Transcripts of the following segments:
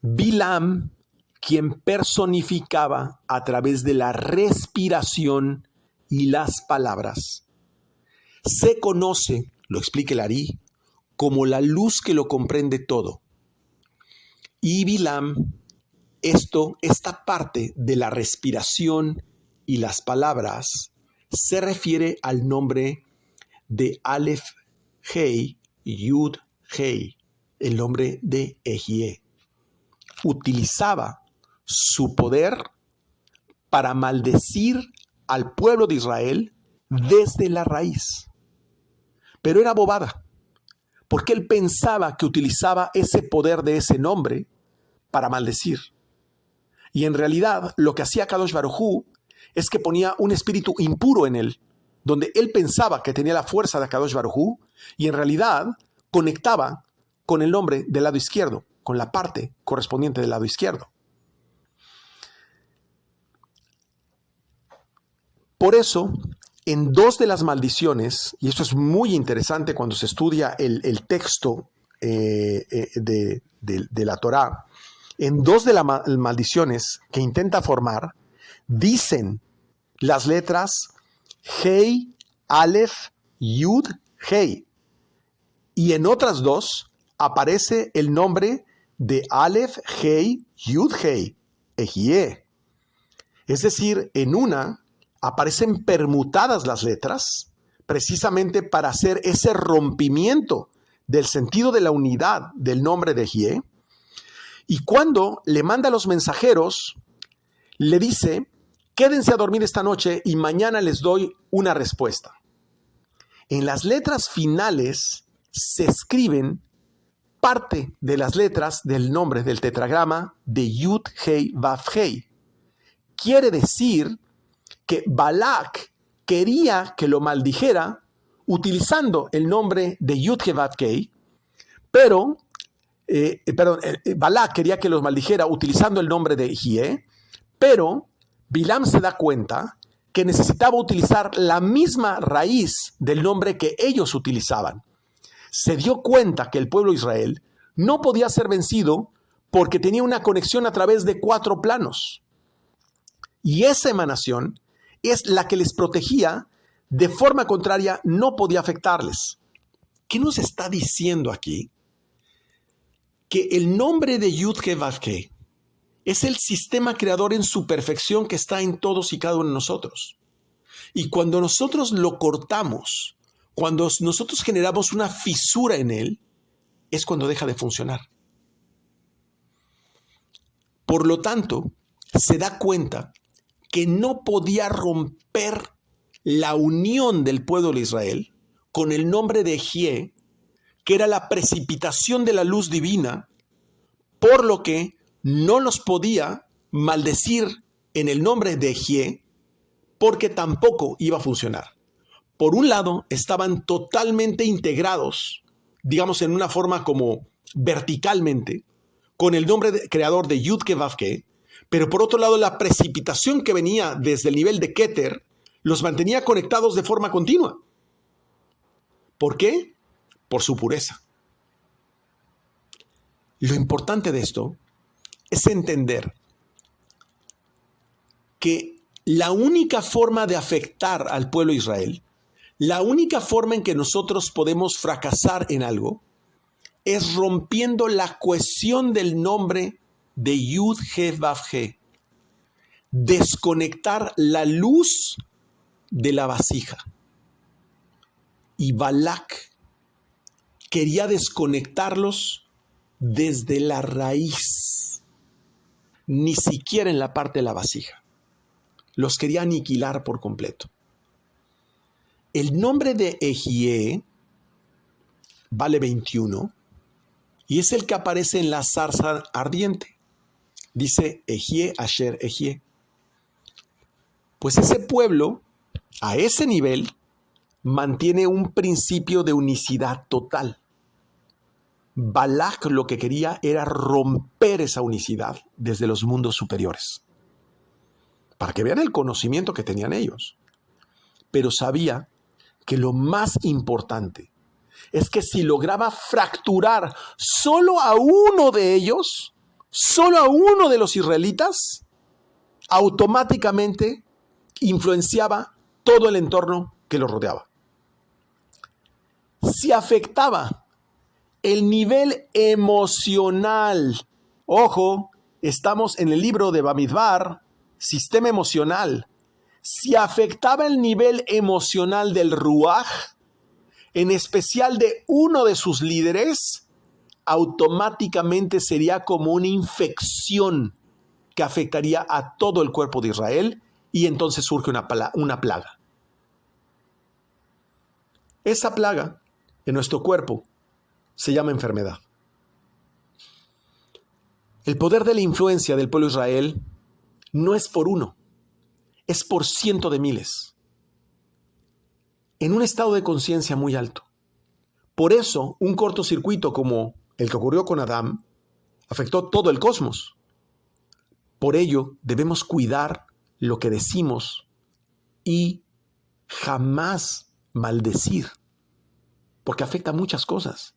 Bilam, quien personificaba a través de la respiración y las palabras, se conoce, lo explica el Ari, como la luz que lo comprende todo. Y Bilam, esta parte de la respiración y las palabras, se refiere al nombre de Aleph Hei Yud Hei, el nombre de Ehyeh. Utilizaba su poder para maldecir al pueblo de Israel desde la raíz. Pero era bobada, porque él pensaba que utilizaba ese poder de ese nombre para maldecir. Y en realidad lo que hacía Kadosh Baruj Hu es que ponía un espíritu impuro en él, donde él pensaba que tenía la fuerza de Kadosh Baruj Hu, y en realidad conectaba con el nombre del lado izquierdo, con la parte correspondiente del lado izquierdo. Por eso, en dos de las maldiciones, y esto es muy interesante cuando se estudia el texto de la Torá, en dos de las maldiciones que intenta formar, dicen las letras Hei, Aleph, Yud, Hei. Y en otras dos aparece el nombre de Aleph, Hei, Yud, Hei, Ehyeh. Es decir, en una aparecen permutadas las letras, precisamente para hacer ese rompimiento del sentido de la unidad del nombre de Ehyeh. Y cuando le manda a los mensajeros, le dice, quédense a dormir esta noche y mañana les doy una respuesta. En las letras finales se escriben parte de las letras del nombre del tetragrama de Yud Hei Vav Hei. Quiere decir que Balak quería que lo maldijera utilizando el nombre de Yud Hei Vav Hei, pero Balak quería que los maldijera utilizando el nombre de Ehyeh, pero Bilam se da cuenta que necesitaba utilizar la misma raíz del nombre que ellos utilizaban. Se dio cuenta que el pueblo de Israel no podía ser vencido porque tenía una conexión a través de 4 planos. Y esa emanación es la que les protegía, de forma contraria no podía afectarles. ¿Qué nos está diciendo aquí? Que el nombre de Yud-He Vav-He es el sistema creador en su perfección que está en todos y cada uno de nosotros. Y cuando nosotros lo cortamos, cuando nosotros generamos una fisura en él, es cuando deja de funcionar. Por lo tanto, se da cuenta que no podía romper la unión del pueblo de Israel con el nombre de Ehyeh, que era la precipitación de la luz divina, por lo que no los podía maldecir en el nombre de Ehyeh, porque tampoco iba a funcionar. Por un lado, estaban totalmente integrados, digamos en una forma como verticalmente, con el nombre creador de Yud-He Vav-He, pero por otro lado, la precipitación que venía desde el nivel de Keter los mantenía conectados de forma continua. ¿Por qué? Por su pureza. Lo importante de esto es entender que la única forma de afectar al pueblo de Israel, la única forma en que nosotros podemos fracasar en algo, es rompiendo la cohesión del nombre de Yud-He Vav-He. Desconectar la luz de la vasija. Y Balak quería desconectarlos desde la raíz, ni siquiera en la parte de la vasija. Los quería aniquilar por completo. El nombre de Ehyeh vale 21 y es el que aparece en la zarza ardiente. Dice Ehyeh Asher Ehyeh. Pues ese pueblo, a ese nivel, mantiene un principio de unicidad total. Balak lo que quería era romper esa unicidad desde los mundos superiores, para que vean el conocimiento que tenían ellos. Pero sabía que lo más importante es que si lograba fracturar solo a uno de ellos, solo a uno de los israelitas, automáticamente influenciaba todo el entorno que lo rodeaba. Si afectaba el nivel emocional, ojo, estamos en el libro de Bamidbar, sistema emocional. Si afectaba el nivel emocional del Ruaj, en especial de uno de sus líderes, automáticamente sería como una infección que afectaría a todo el cuerpo de Israel y entonces surge una plaga. Esa plaga en nuestro cuerpo se llama enfermedad. El poder de la influencia del pueblo de Israel no es por uno, es por cientos de miles, en un estado de conciencia muy alto. Por eso, un cortocircuito como el que ocurrió con Adán afectó todo el cosmos. Por ello, debemos cuidar lo que decimos y jamás maldecir, porque afecta muchas cosas.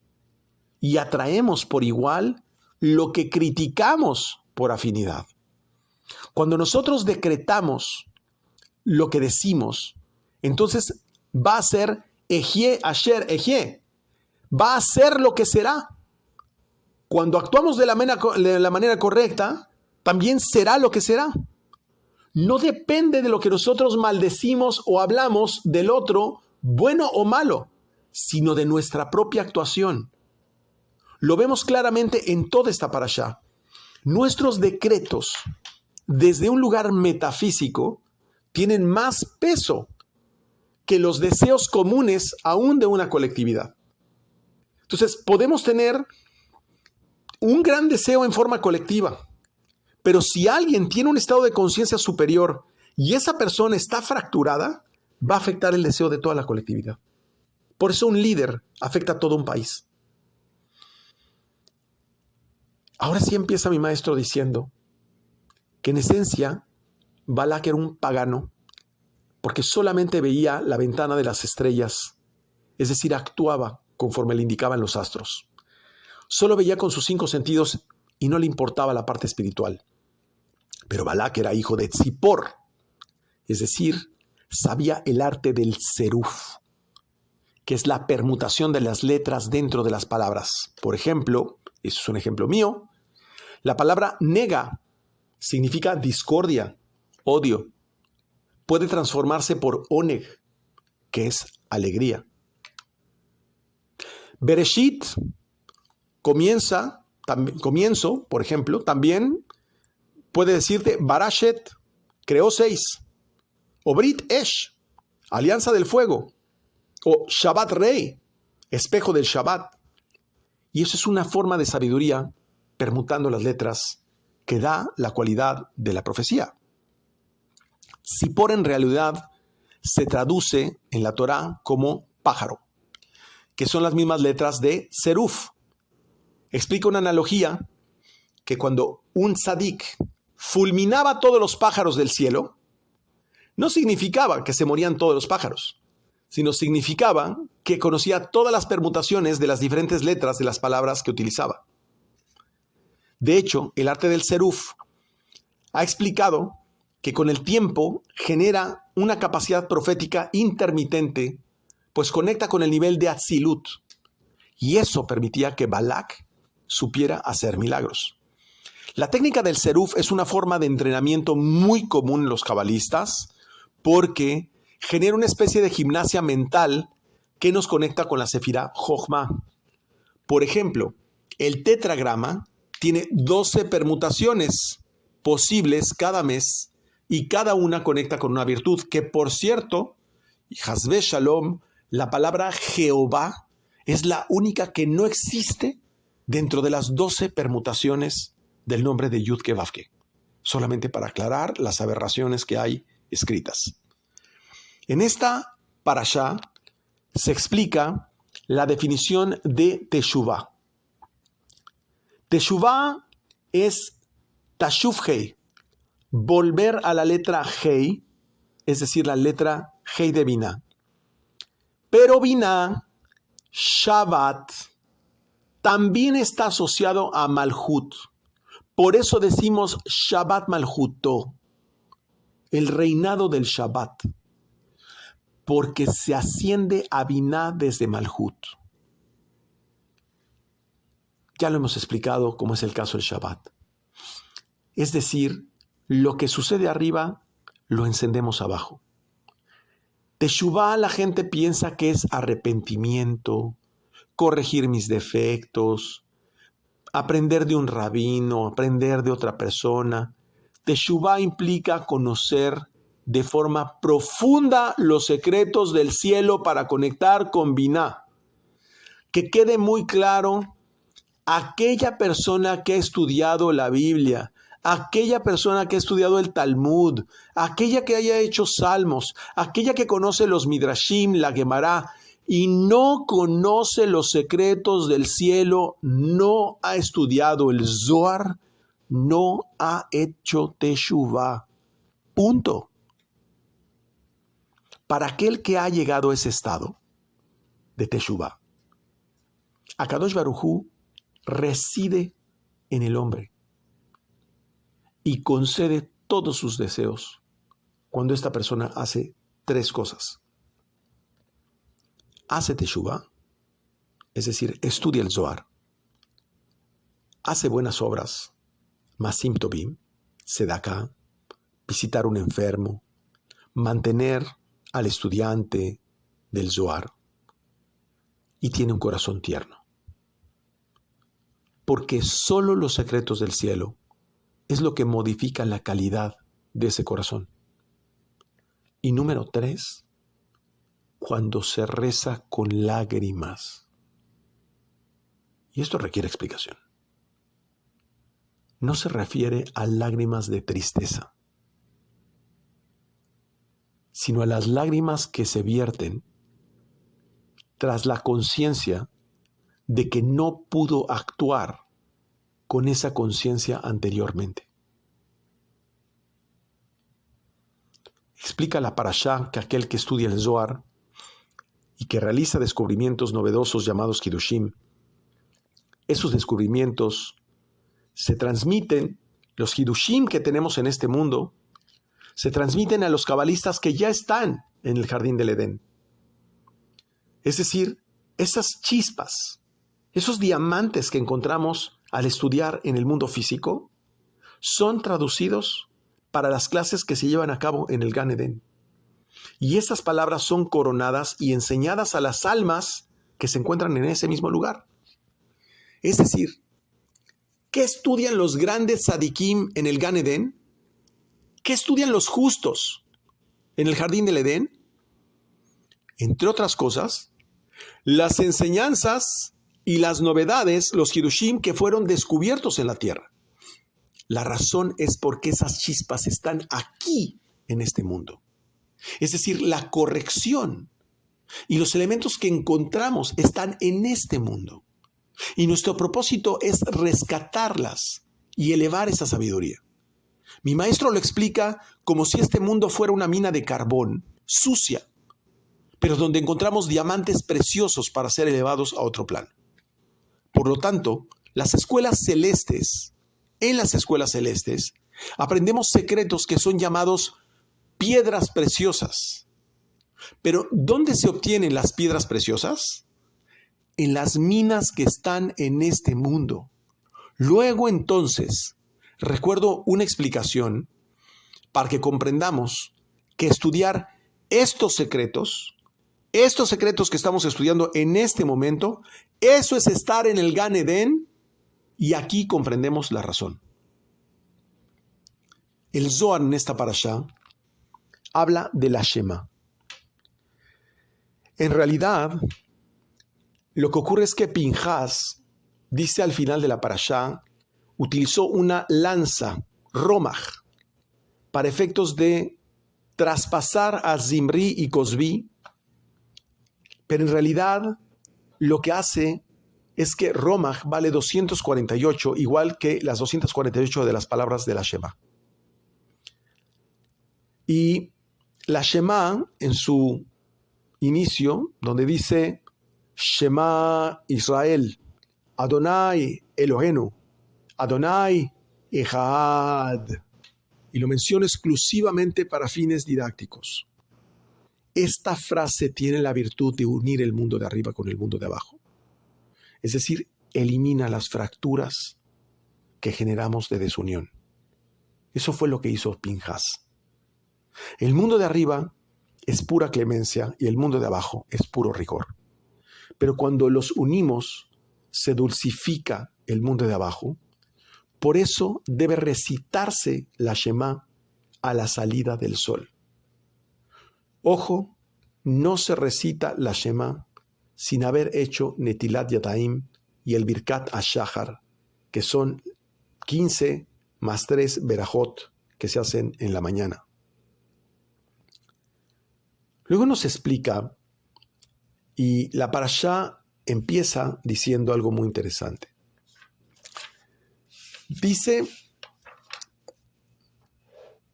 Y atraemos por igual lo que criticamos por afinidad. Cuando nosotros decretamos lo que decimos, entonces va a ser Ejie Asher Ejie. Va a ser lo que será. Cuando actuamos de la manera correcta, también será lo que será. No depende de lo que nosotros maldecimos o hablamos del otro, bueno o malo, sino de nuestra propia actuación. Lo vemos claramente en toda esta parashá. Nuestros decretos, desde un lugar metafísico, tienen más peso que los deseos comunes aún de una colectividad. Entonces, podemos tener un gran deseo en forma colectiva, pero si alguien tiene un estado de conciencia superior y esa persona está fracturada, va a afectar el deseo de toda la colectividad. Por eso un líder afecta a todo un país. Ahora sí empieza mi maestro diciendo que en esencia Balak era un pagano porque solamente veía la ventana de las estrellas, es decir, actuaba conforme le indicaban los astros. Solo veía con sus 5 sentidos y no le importaba la parte espiritual. Pero Balak era hijo de Tzipor, es decir, sabía el arte del seruf, que es la permutación de las letras dentro de las palabras. Por ejemplo, eso es un ejemplo mío, la palabra nega significa discordia, odio. Puede transformarse por oneg, que es alegría. Bereshit, comienzo, por ejemplo, también puede decirte Barashet, creó 6. O Brit Esh, alianza del fuego. O Shabbat Rey, espejo del Shabbat. Y eso es una forma de sabiduría permutando las letras que da la cualidad de la profecía. Sipor en realidad se traduce en la Torá como pájaro, que son las mismas letras de seruf. Explica una analogía que cuando un tzadik fulminaba todos los pájaros del cielo, no significaba que se morían todos los pájaros, sino significaba que conocía todas las permutaciones de las diferentes letras de las palabras que utilizaba. De hecho, el arte del seruf ha explicado que con el tiempo genera una capacidad profética intermitente, pues conecta con el nivel de Atzilut, y eso permitía que Balak supiera hacer milagros. La técnica del seruf es una forma de entrenamiento muy común en los cabalistas porque genera una especie de gimnasia mental que nos conecta con la sefirá Jochma. Por ejemplo, el tetragrama tiene 12 permutaciones posibles cada mes y cada una conecta con una virtud que, por cierto, Hasbe Shalom, la palabra Jehová es la única que no existe dentro de las 12 permutaciones del nombre de Yud-Ke Vav-Ke, solamente para aclarar las aberraciones que hay escritas. En esta parashá se explica la definición de Teshuvah. Teshuvah es Tashuv Hei, volver a la letra Hei, es decir, la letra Hei de Binah. Pero Binah, Shabbat, también está asociado a Malhut. Por eso decimos Shabbat Malhuto, el reinado del Shabbat, porque se asciende a Biná desde Malhut. Ya lo hemos explicado como es el caso del Shabbat. Es decir, lo que sucede arriba lo encendemos abajo. Teshuvá, la gente piensa que es arrepentimiento, corregir mis defectos, aprender de un rabino, aprender de otra persona. Teshuvá implica conocer de forma profunda los secretos del cielo para conectar con Biná. Que quede muy claro, aquella persona que ha estudiado la Biblia, aquella persona que ha estudiado el Talmud, aquella que haya hecho salmos, aquella que conoce los Midrashim, la Gemara, y no conoce los secretos del cielo, no ha estudiado el Zohar, no ha hecho Teshuvá. Punto. Para aquel que ha llegado a ese estado de Teshuvá, Akadosh Baruj Hu reside en el hombre y concede todos sus deseos cuando esta persona hace tres cosas. Hace Teshuvá, es decir, estudia el Zohar, hace buenas obras, Masim Tovim, Sedaká, visitar a un enfermo, mantener al estudiante del Zohar, y tiene un corazón tierno. Porque solo los secretos del cielo es lo que modifica la calidad de ese corazón. Y número 3, cuando se reza con lágrimas. Y esto requiere explicación. No se refiere a lágrimas de tristeza, sino a las lágrimas que se vierten tras la conciencia de que no pudo actuar con esa conciencia anteriormente. Explica la Parashá que aquel que estudia el Zohar y que realiza descubrimientos novedosos llamados Kiddushim, esos descubrimientos se transmiten, los Kiddushim que tenemos en este mundo, se transmiten a los cabalistas que ya están en el jardín del Edén. Es decir, esas chispas, esos diamantes que encontramos al estudiar en el mundo físico, son traducidos para las clases que se llevan a cabo en el Gan Edén. Y esas palabras son coronadas y enseñadas a las almas que se encuentran en ese mismo lugar. Es decir, ¿qué estudian los grandes tzadikim en el Gan Edén? ¿Qué estudian los justos en el jardín del Edén? Entre otras cosas, las enseñanzas y las novedades, los Kiddushim que fueron descubiertos en la tierra. La razón es porque esas chispas están aquí en este mundo. Es decir, la corrección y los elementos que encontramos están en este mundo. Y nuestro propósito es rescatarlas y elevar esa sabiduría. Mi maestro lo explica como si este mundo fuera una mina de carbón sucia, pero donde encontramos diamantes preciosos para ser elevados a otro plano. Por lo tanto, las escuelas celestes, en las escuelas celestes, aprendemos secretos que son llamados piedras preciosas. Pero, ¿dónde se obtienen las piedras preciosas? En las minas que están en este mundo. Luego, entonces, recuerdo una explicación para que comprendamos que estudiar estos secretos que estamos estudiando en este momento, eso es estar en el Gan Edén, y aquí comprendemos la razón. El Zohar en esta parashá habla de la Shema. En realidad, lo que ocurre es que Pinhas dice al final de la parashá, utilizó una lanza, Romach, para efectos de traspasar a Zimri y Cosbi, pero en realidad lo que hace es que Romach vale 248, igual que las 248 de las palabras de la Shema. Y la Shema, en su inicio, donde dice Shema Israel, Adonai Elohenu, Adonai Ejad. Y lo menciono exclusivamente para fines didácticos. Esta frase tiene la virtud de unir el mundo de arriba con el mundo de abajo. Es decir, elimina las fracturas que generamos de desunión. Eso fue lo que hizo Pinjas. El mundo de arriba es pura clemencia y el mundo de abajo es puro rigor. Pero cuando los unimos, se dulcifica el mundo de abajo. Por eso debe recitarse la Shema a la salida del sol. Ojo, no se recita la Shema sin haber hecho Netilat Yadayim y el Birkat HaShahar, que son 15 más 3 Berajot que se hacen en la mañana. Luego nos explica, y la parashá empieza diciendo algo muy interesante. Dice,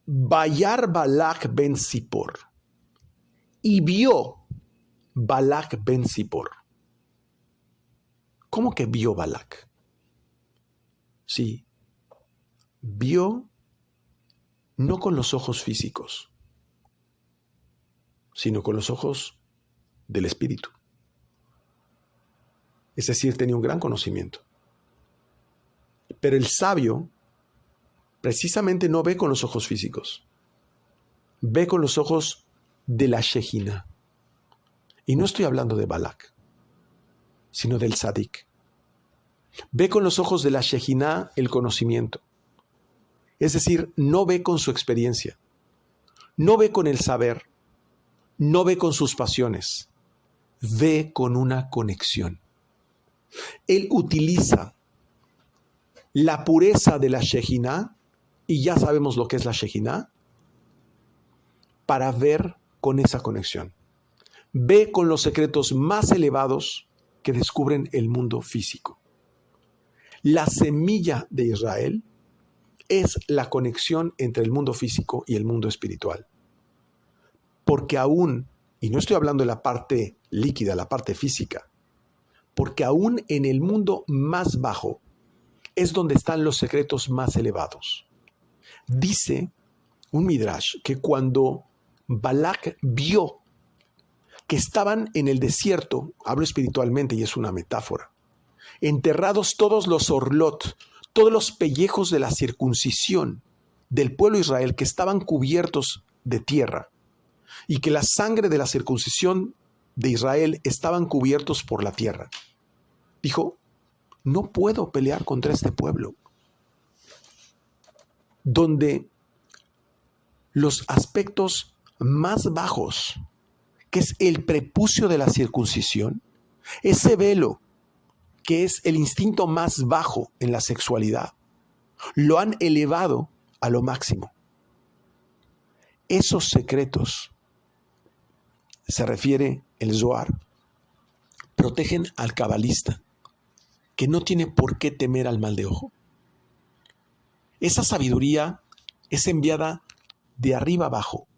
Vayar Balak ben Zippor, y vio Balak ben Zippor. ¿Cómo que vio Balak? Sí, vio no con los ojos físicos, sino con los ojos del espíritu. Es decir, tenía un gran conocimiento. Pero el sabio precisamente no ve con los ojos físicos, ve con los ojos de la Shejina. Y no estoy hablando de Balak, sino del Tzadik. Ve con los ojos de la Shejina el conocimiento. Es decir, no ve con su experiencia, no ve con el saber, no ve con sus pasiones, ve con una conexión. Él utiliza la pureza de la Shejina, y ya sabemos lo que es la Shejina, para ver con esa conexión. Ve con los secretos más elevados que descubren el mundo físico. La semilla de Israel es la conexión entre el mundo físico y el mundo espiritual. Porque aún, y no estoy hablando de la parte líquida, la parte física, porque aún en el mundo más bajo es donde están los secretos más elevados. Dice un Midrash que cuando Balak vio que estaban en el desierto, hablo espiritualmente y es una metáfora, enterrados todos los orlot, todos los pellejos de la circuncisión del pueblo de Israel que estaban cubiertos de tierra, y que la sangre de la circuncisión de Israel estaban cubiertos por la tierra. Dijo, no puedo pelear contra este pueblo, donde los aspectos más bajos, que es el prepucio de la circuncisión, ese velo, que es el instinto más bajo en la sexualidad, lo han elevado a lo máximo. Esos secretos, se refiere el Zohar, protegen al cabalista, que no tiene por qué temer al mal de ojo. Esa sabiduría es enviada de arriba abajo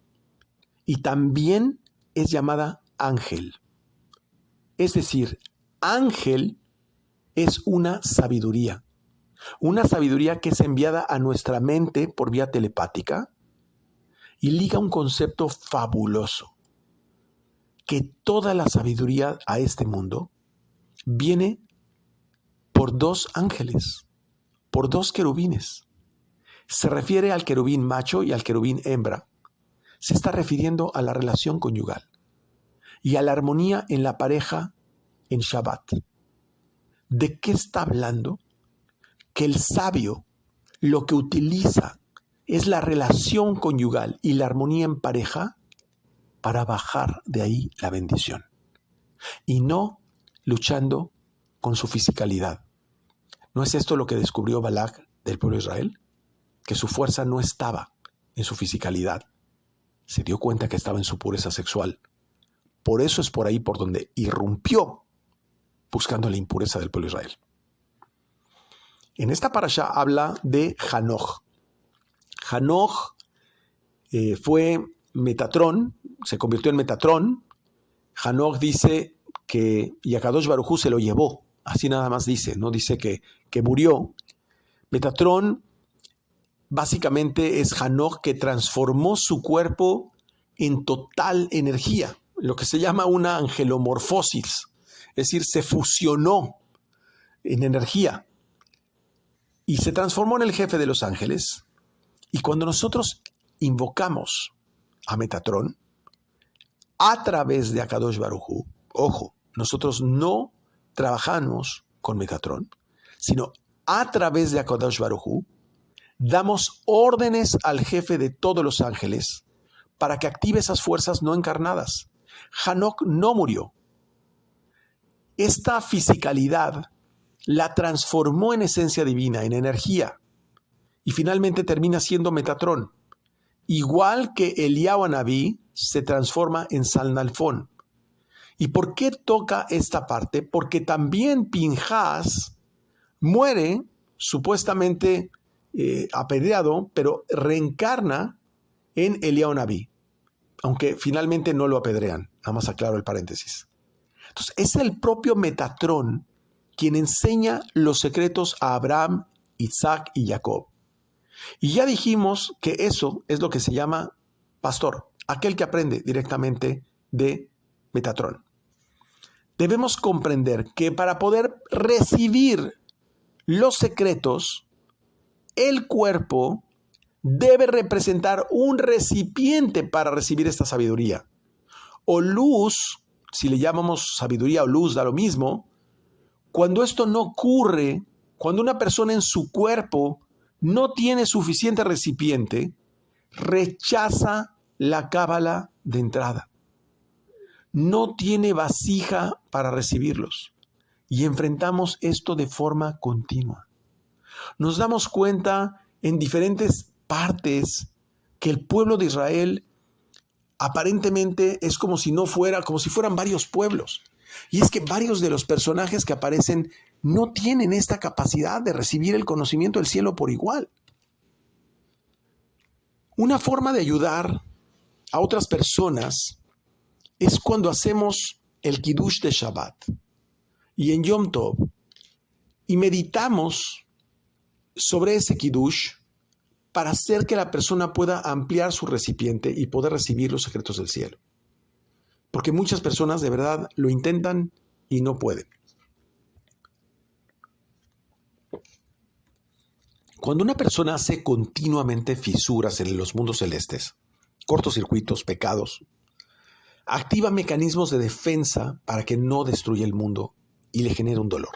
y también es llamada ángel. Es decir, ángel es una sabiduría que es enviada a nuestra mente por vía telepática y liga un concepto fabuloso, que toda la sabiduría a este mundo viene por dos ángeles, por dos querubines. Se refiere al querubín macho y al querubín hembra. Se está refiriendo a la relación conyugal y a la armonía en la pareja en Shabbat. ¿De qué está hablando? Que el sabio lo que utiliza es la relación conyugal y la armonía en pareja para bajar de ahí la bendición y no luchando con su fisicalidad. ¿No es esto lo que descubrió Balak del pueblo de Israel? Que su fuerza no estaba en su fisicalidad. Se dio cuenta que estaba en su pureza sexual. Por eso es por ahí por donde irrumpió buscando la impureza del pueblo de Israel. En esta parashá habla de Hanoch. Hanoch fue Metatrón, se convirtió en Metatrón. Hanoch dice que Yakadosh Baruj Hu se lo llevó, así nada más dice, no dice que murió. Metatrón básicamente es Hanoch, que transformó su cuerpo en total energía, lo que se llama una angelomorfosis, es decir, se fusionó en energía y se transformó en el jefe de los ángeles. Y cuando nosotros invocamos a Metatrón a través de Akadosh Baruj Hu, ojo, nosotros no trabajamos con Metatrón, sino a través de Akadosh Baruj Hu, damos órdenes al jefe de todos los ángeles para que active esas fuerzas no encarnadas. Hanoch no murió. Esta fisicalidad la transformó en esencia divina, en energía, y finalmente termina siendo Metatrón. Igual que Eliyahu Anabí se transforma en Salnalfón. ¿Y por qué toca esta parte? Porque también Pinhas muere supuestamente apedreado, pero reencarna en Eliyahu Anabí, aunque finalmente no lo apedrean. Nada más aclaro el paréntesis. Entonces, es el propio Metatrón quien enseña los secretos a Abraham, Isaac y Jacob. Y ya dijimos que eso es lo que se llama pastor, aquel que aprende directamente de Metatrón. Debemos comprender que para poder recibir los secretos, el cuerpo debe representar un recipiente para recibir esta sabiduría. O luz, si le llamamos sabiduría o luz, da lo mismo. Cuando esto no ocurre, cuando una persona en su cuerpo no tiene suficiente recipiente, rechaza la cábala de entrada. No tiene vasija para recibirlos. Y enfrentamos esto de forma continua. Nos damos cuenta en diferentes partes que el pueblo de Israel aparentemente es como si fueran varios pueblos. Y es que varios de los personajes que aparecen no tienen esta capacidad de recibir el conocimiento del cielo por igual. Una forma de ayudar a otras personas es cuando hacemos el Kiddush de Shabbat y en Yom Tov y meditamos sobre ese Kiddush para hacer que la persona pueda ampliar su recipiente y poder recibir los secretos del cielo. Porque muchas personas de verdad lo intentan y no pueden. Cuando una persona hace continuamente fisuras en los mundos celestes, cortocircuitos, pecados, activa mecanismos de defensa para que no destruya el mundo y le genere un dolor.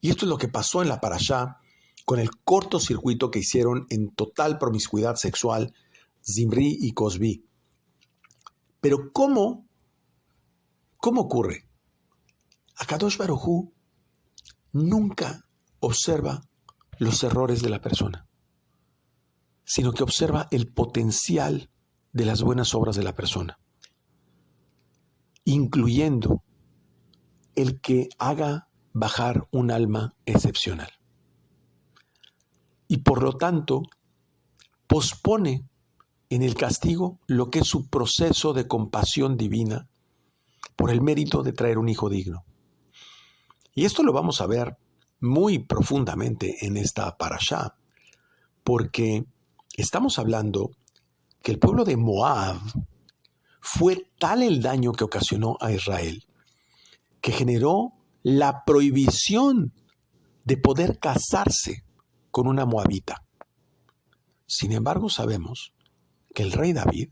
Y esto es lo que pasó en la parashá con el cortocircuito que hicieron en total promiscuidad sexual Zimri y Cosbi. Pero ¿cómo ocurre? Akadosh Baruj Hu nunca observa los errores de la persona, sino que observa el potencial de las buenas obras de la persona, incluyendo el que haga bajar un alma excepcional. Y por lo tanto, pospone en el castigo lo que es su proceso de compasión divina por el mérito de traer un hijo digno. Y esto lo vamos a ver muy profundamente en esta parashá, porque estamos hablando que el pueblo de Moab fue tal el daño que ocasionó a Israel, que generó la prohibición de poder casarse con una moabita. Sin embargo, sabemos que el rey David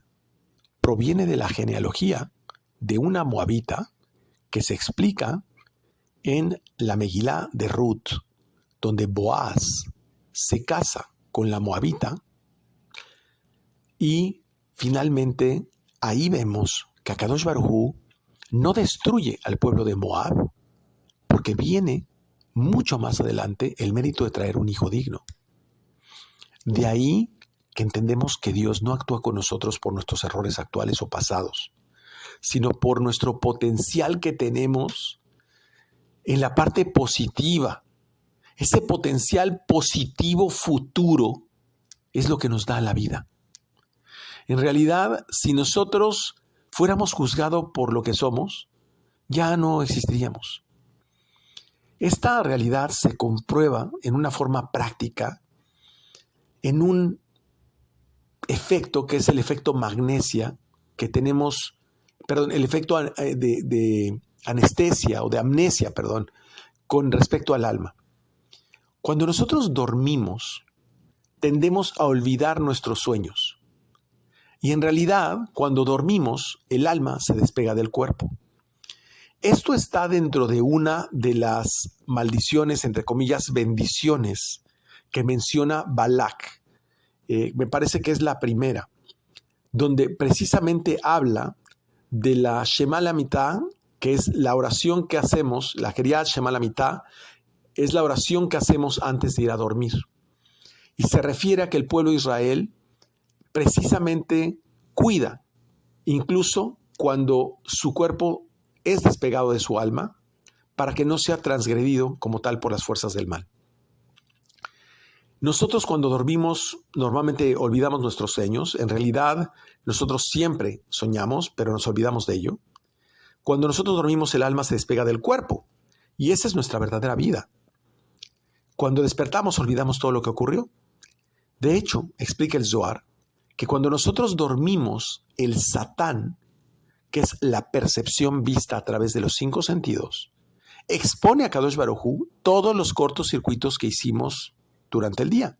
proviene de la genealogía de una moabita que se explica en la Megilá de Ruth, donde Boaz se casa con la moabita y finalmente ahí vemos que Akadosh Baruj Hu no destruye al pueblo de Moab porque viene mucho más adelante el mérito de traer un hijo digno. De ahí que entendemos que Dios no actúa con nosotros por nuestros errores actuales o pasados, sino por nuestro potencial que tenemos en la parte positiva. Ese potencial positivo futuro es lo que nos da la vida. En realidad, si nosotros fuéramos juzgados por lo que somos, ya no existiríamos. Esta realidad se comprueba en una forma práctica en un efecto que es el efecto magnesia que tenemos, perdón, el efecto de anestesia o de amnesia, perdón, con respecto al alma. Cuando nosotros dormimos, tendemos a olvidar nuestros sueños. Y en realidad, cuando dormimos, el alma se despega del cuerpo. Esto está dentro de una de las maldiciones, entre comillas, bendiciones, que menciona Balak. Me parece que es la primera, donde precisamente habla de la Shema Lamitá, que es la oración que hacemos, la Kriyat Shema Lamitá, es la oración que hacemos antes de ir a dormir. Y se refiere a que el pueblo de Israel precisamente cuida, incluso cuando su cuerpo es despegado de su alma, para que no sea transgredido como tal por las fuerzas del mal. Nosotros cuando dormimos normalmente olvidamos nuestros sueños. En realidad nosotros siempre soñamos, pero nos olvidamos de ello. Cuando nosotros dormimos el alma se despega del cuerpo y esa es nuestra verdadera vida. Cuando despertamos olvidamos todo lo que ocurrió. De hecho, explica el Zohar, que cuando nosotros dormimos, el Satán, que es la percepción vista a través de los 5 sentidos, expone a Kadosh Baruj Hu todos los cortocircuitos que hicimos durante el día.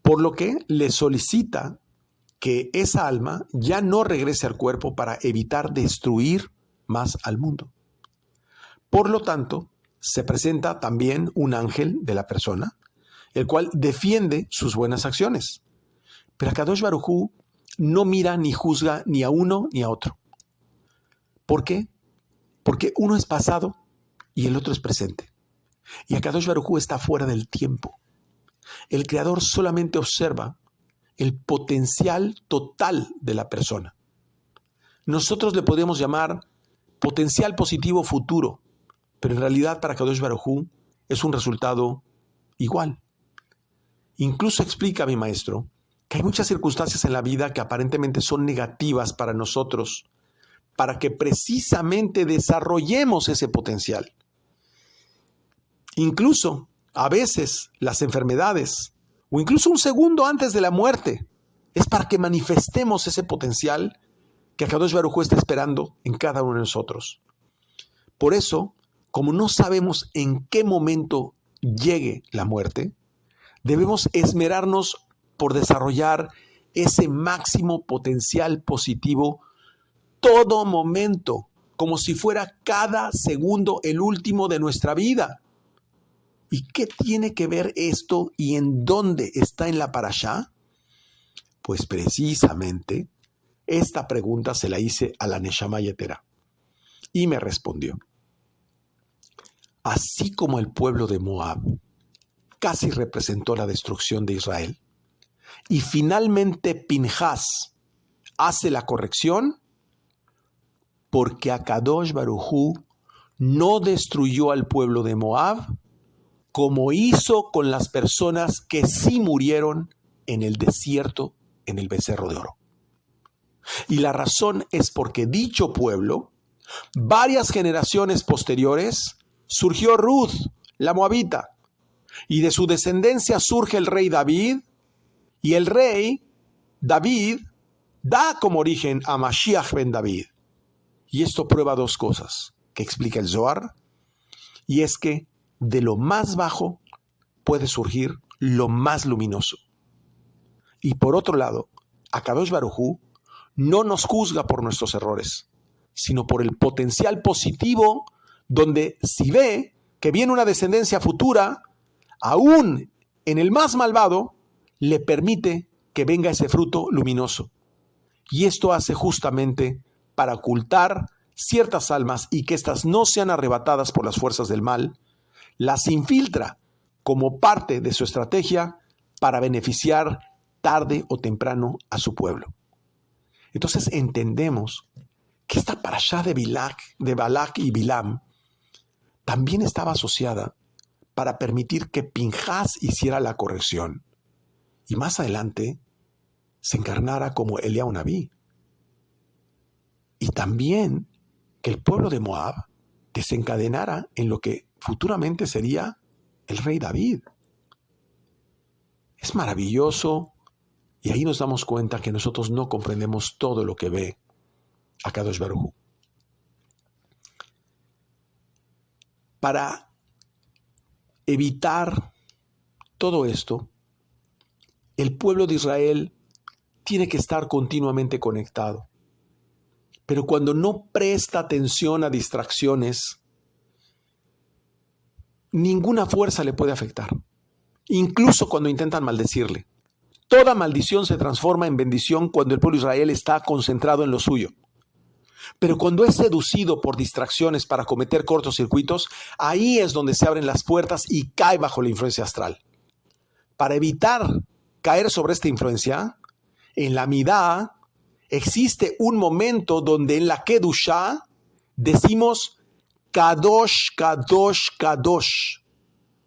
Por lo que le solicita que esa alma ya no regrese al cuerpo para evitar destruir más al mundo. Por lo tanto, se presenta también un ángel de la persona, el cual defiende sus buenas acciones. Pero Kadosh Baruj Hu no mira ni juzga ni a uno ni a otro. ¿Por qué? Porque uno es pasado y el otro es presente. Y Akadosh Baruj Hu está fuera del tiempo. El Creador solamente observa el potencial total de la persona. Nosotros le podemos llamar potencial positivo futuro, pero en realidad para Akadosh Baruj Hu es un resultado igual. Incluso explica mi maestro que hay muchas circunstancias en la vida que aparentemente son negativas para nosotros, para que precisamente desarrollemos ese potencial. Incluso, a veces, las enfermedades, o incluso un segundo antes de la muerte, es para que manifestemos ese potencial que Akadosh Baruj Hu está esperando en cada uno de nosotros. Por eso, como no sabemos en qué momento llegue la muerte, debemos esmerarnos por desarrollar ese máximo potencial positivo todo momento, como si fuera cada segundo el último de nuestra vida. ¿Y qué tiene que ver esto y en dónde está en la parashá? Pues precisamente esta pregunta se la hice a la Neshama Yetera y me respondió. Así como el pueblo de Moab casi representó la destrucción de Israel y finalmente Pinhas hace la corrección, porque Akadosh Baruj Hu no destruyó al pueblo de Moab como hizo con las personas que sí murieron en el desierto, en el becerro de oro. Y la razón es porque dicho pueblo, varias generaciones posteriores, surgió Ruth, la moabita, y de su descendencia surge el rey David, y el rey David da como origen a Mashiach ben David. Y esto prueba dos cosas que explica el Zohar, y es que de lo más bajo puede surgir lo más luminoso. Y por otro lado, Akadosh Baruj Hu no nos juzga por nuestros errores, sino por el potencial positivo, donde si ve que viene una descendencia futura, aún en el más malvado, le permite que venga ese fruto luminoso. Y esto hace justamente para ocultar ciertas almas y que éstas no sean arrebatadas por las fuerzas del mal, las infiltra como parte de su estrategia para beneficiar tarde o temprano a su pueblo. Entonces entendemos que esta parashá de Balak y Bilam también estaba asociada para permitir que Pinhas hiciera la corrección y más adelante se encarnara como Eliyahu Nabí. Y también que el pueblo de Moab desencadenara en lo que futuramente sería el rey David. Es es maravilloso, y ahí nos damos cuenta que nosotros no comprendemos todo lo que ve Akadosh Baruj Hu. Para evitar todo esto, el pueblo de Israel tiene que estar continuamente conectado. Pero cuando no presta atención a distracciones, ninguna fuerza le puede afectar, incluso cuando intentan maldecirle. Toda maldición se transforma en bendición cuando el pueblo de Israel está concentrado en lo suyo. Pero cuando es seducido por distracciones para cometer cortocircuitos, ahí es donde se abren las puertas y cae bajo la influencia astral. Para evitar caer sobre esta influencia, en la Midá existe un momento donde en la Kedushá decimos Kadosh, Kadosh, Kadosh.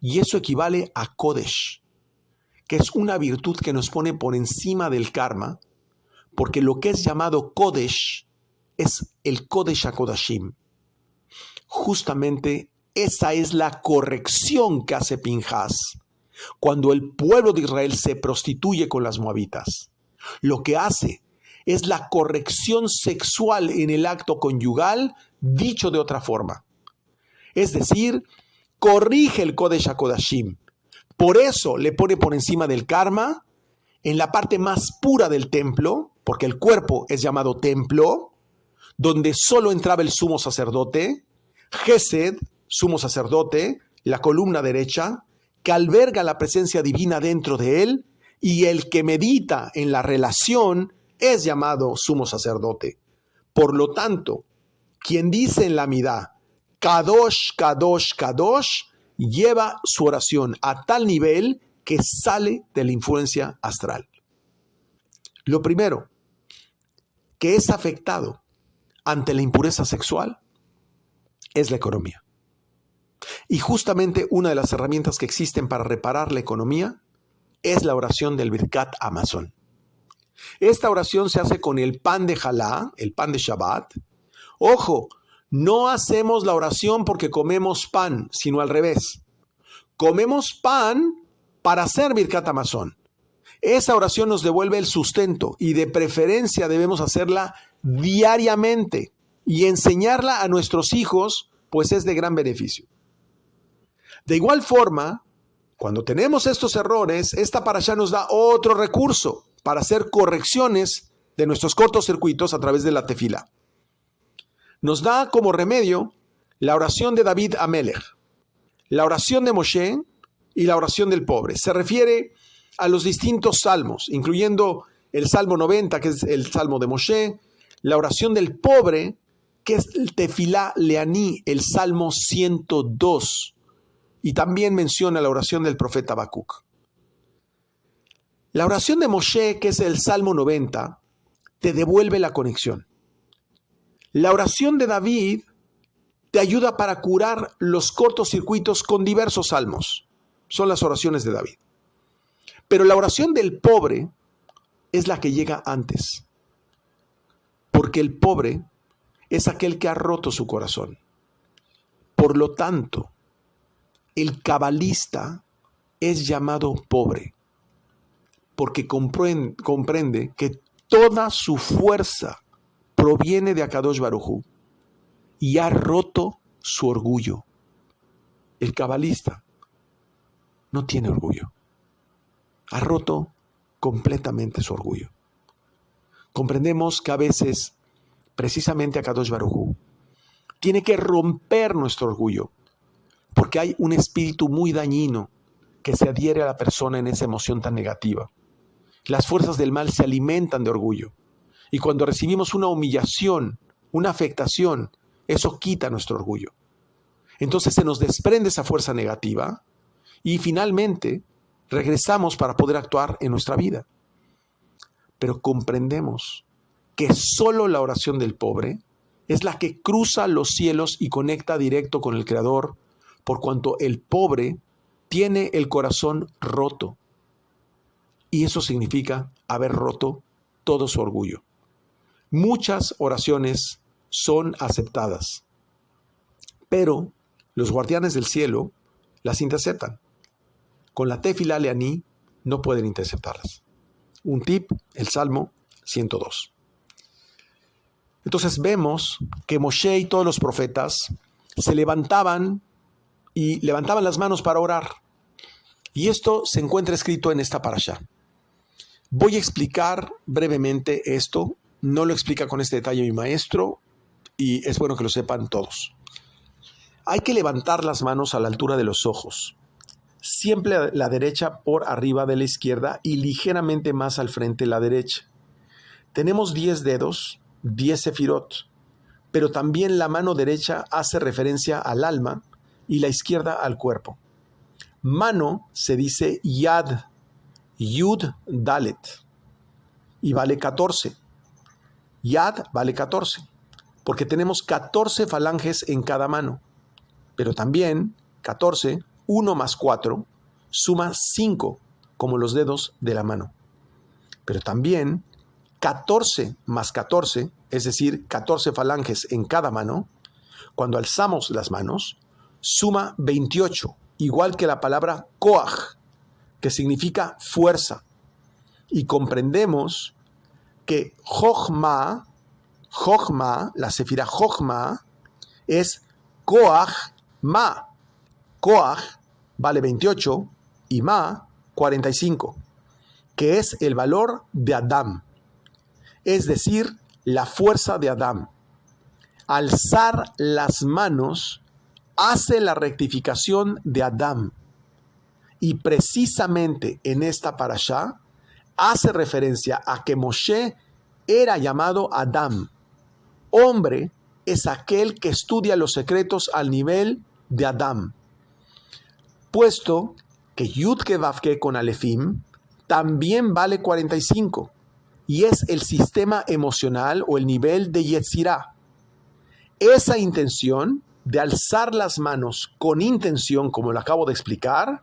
Y eso equivale a Kodesh, que es una virtud que nos pone por encima del karma, porque lo que es llamado Kodesh es el Kodesh HaKodashim. Justamente esa es la corrección que hace Pinhas cuando el pueblo de Israel se prostituye con las moabitas. Lo que hace es la corrección sexual en el acto conyugal, dicho de otra forma. Es decir, corrige el Kodesh HaKodashim. Por eso le pone por encima del karma en la parte más pura del templo, porque el cuerpo es llamado templo, donde solo entraba el sumo sacerdote, Gesed, sumo sacerdote, la columna derecha, que alberga la presencia divina dentro de él, y el que medita en la relación es llamado sumo sacerdote. Por lo tanto, quien dice en la Midá, Kadosh, Kadosh, Kadosh, lleva su oración a tal nivel que sale de la influencia astral. Lo primero, que es afectado ante la impureza sexual, es la economía. Y justamente una de las herramientas que existen para reparar la economía es la oración del Birkat Hamazon. Esta oración se hace con el pan de Jalá, el pan de Shabbat. Ojo, no hacemos la oración porque comemos pan, sino al revés. Comemos pan para hacer Birkat Hamazon. Esa oración nos devuelve el sustento y de preferencia debemos hacerla diariamente y enseñarla a nuestros hijos, pues es de gran beneficio. De igual forma, cuando tenemos estos errores, esta parashá nos da otro recurso para hacer correcciones de nuestros cortocircuitos a través de la tefila. Nos da como remedio la oración de David Amelech, la oración de Moshe y la oración del pobre. Se refiere a los distintos salmos, incluyendo el Salmo 90, que es el Salmo de Moshe, la oración del pobre, que es el Tefilá Leaní, el Salmo 102, y también menciona la oración del profeta Habacuc. La oración de Moshe, que es el Salmo 90, te devuelve la conexión. La oración de David te ayuda para curar los cortocircuitos con diversos salmos. Son las oraciones de David. Pero la oración del pobre es la que llega antes. Porque el pobre es aquel que ha roto su corazón. Por lo tanto, el cabalista es llamado pobre. Porque comprende que toda su fuerza proviene de Akadosh Baruj Hu y ha roto su orgullo. El cabalista no tiene orgullo. Ha roto completamente su orgullo. Comprendemos que a veces, precisamente Akadosh Baruj Hu tiene que romper nuestro orgullo, porque hay un espíritu muy dañino que se adhiere a la persona en esa emoción tan negativa. Las fuerzas del mal se alimentan de orgullo, y cuando recibimos una humillación, una afectación, eso quita nuestro orgullo. Entonces se nos desprende esa fuerza negativa y finalmente regresamos para poder actuar en nuestra vida. Pero comprendemos que solo la oración del pobre es la que cruza los cielos y conecta directo con el Creador, por cuanto el pobre tiene el corazón roto. Y eso significa haber roto todo su orgullo. Muchas oraciones son aceptadas, pero los guardianes del cielo las interceptan. Con la Tefilá Leaní no pueden interceptarlas. Un tip, el Salmo 102. Entonces vemos que Moshe y todos los profetas se levantaban y levantaban las manos para orar. Y esto se encuentra escrito en esta parashá. Voy a explicar brevemente esto. No lo explica con este detalle mi maestro y es bueno que lo sepan todos. Hay que levantar las manos a la altura de los ojos. Siempre la derecha por arriba de la izquierda y ligeramente más al frente la derecha. Tenemos 10 dedos, 10 sefirot, pero también la mano derecha hace referencia al alma y la izquierda al cuerpo. Mano se dice yad, yud dalet, y vale 14. Yad vale 14, porque tenemos 14 falanges en cada mano, pero también 14, 1 más 4, suma 5, como los dedos de la mano. Pero también 14 más 14, es decir, 14 falanges en cada mano, cuando alzamos las manos, suma 28, igual que la palabra koach, que significa fuerza. Y comprendemos que Jochma, la sefira Jochma, es koach ma. Koach vale 28 y ma 45, que es el valor de Adam, es decir, la fuerza de Adam. Alzar las manos hace la rectificación de Adam. Y precisamente en esta parashá hace referencia a que Moshe era llamado Adam. Hombre es aquel que estudia los secretos al nivel de Adam. Puesto que Yud-Ke Vav-Ke con Alefim también vale 45 y es el sistema emocional o el nivel de Yetzirah. Esa intención de alzar las manos con intención, como lo acabo de explicar,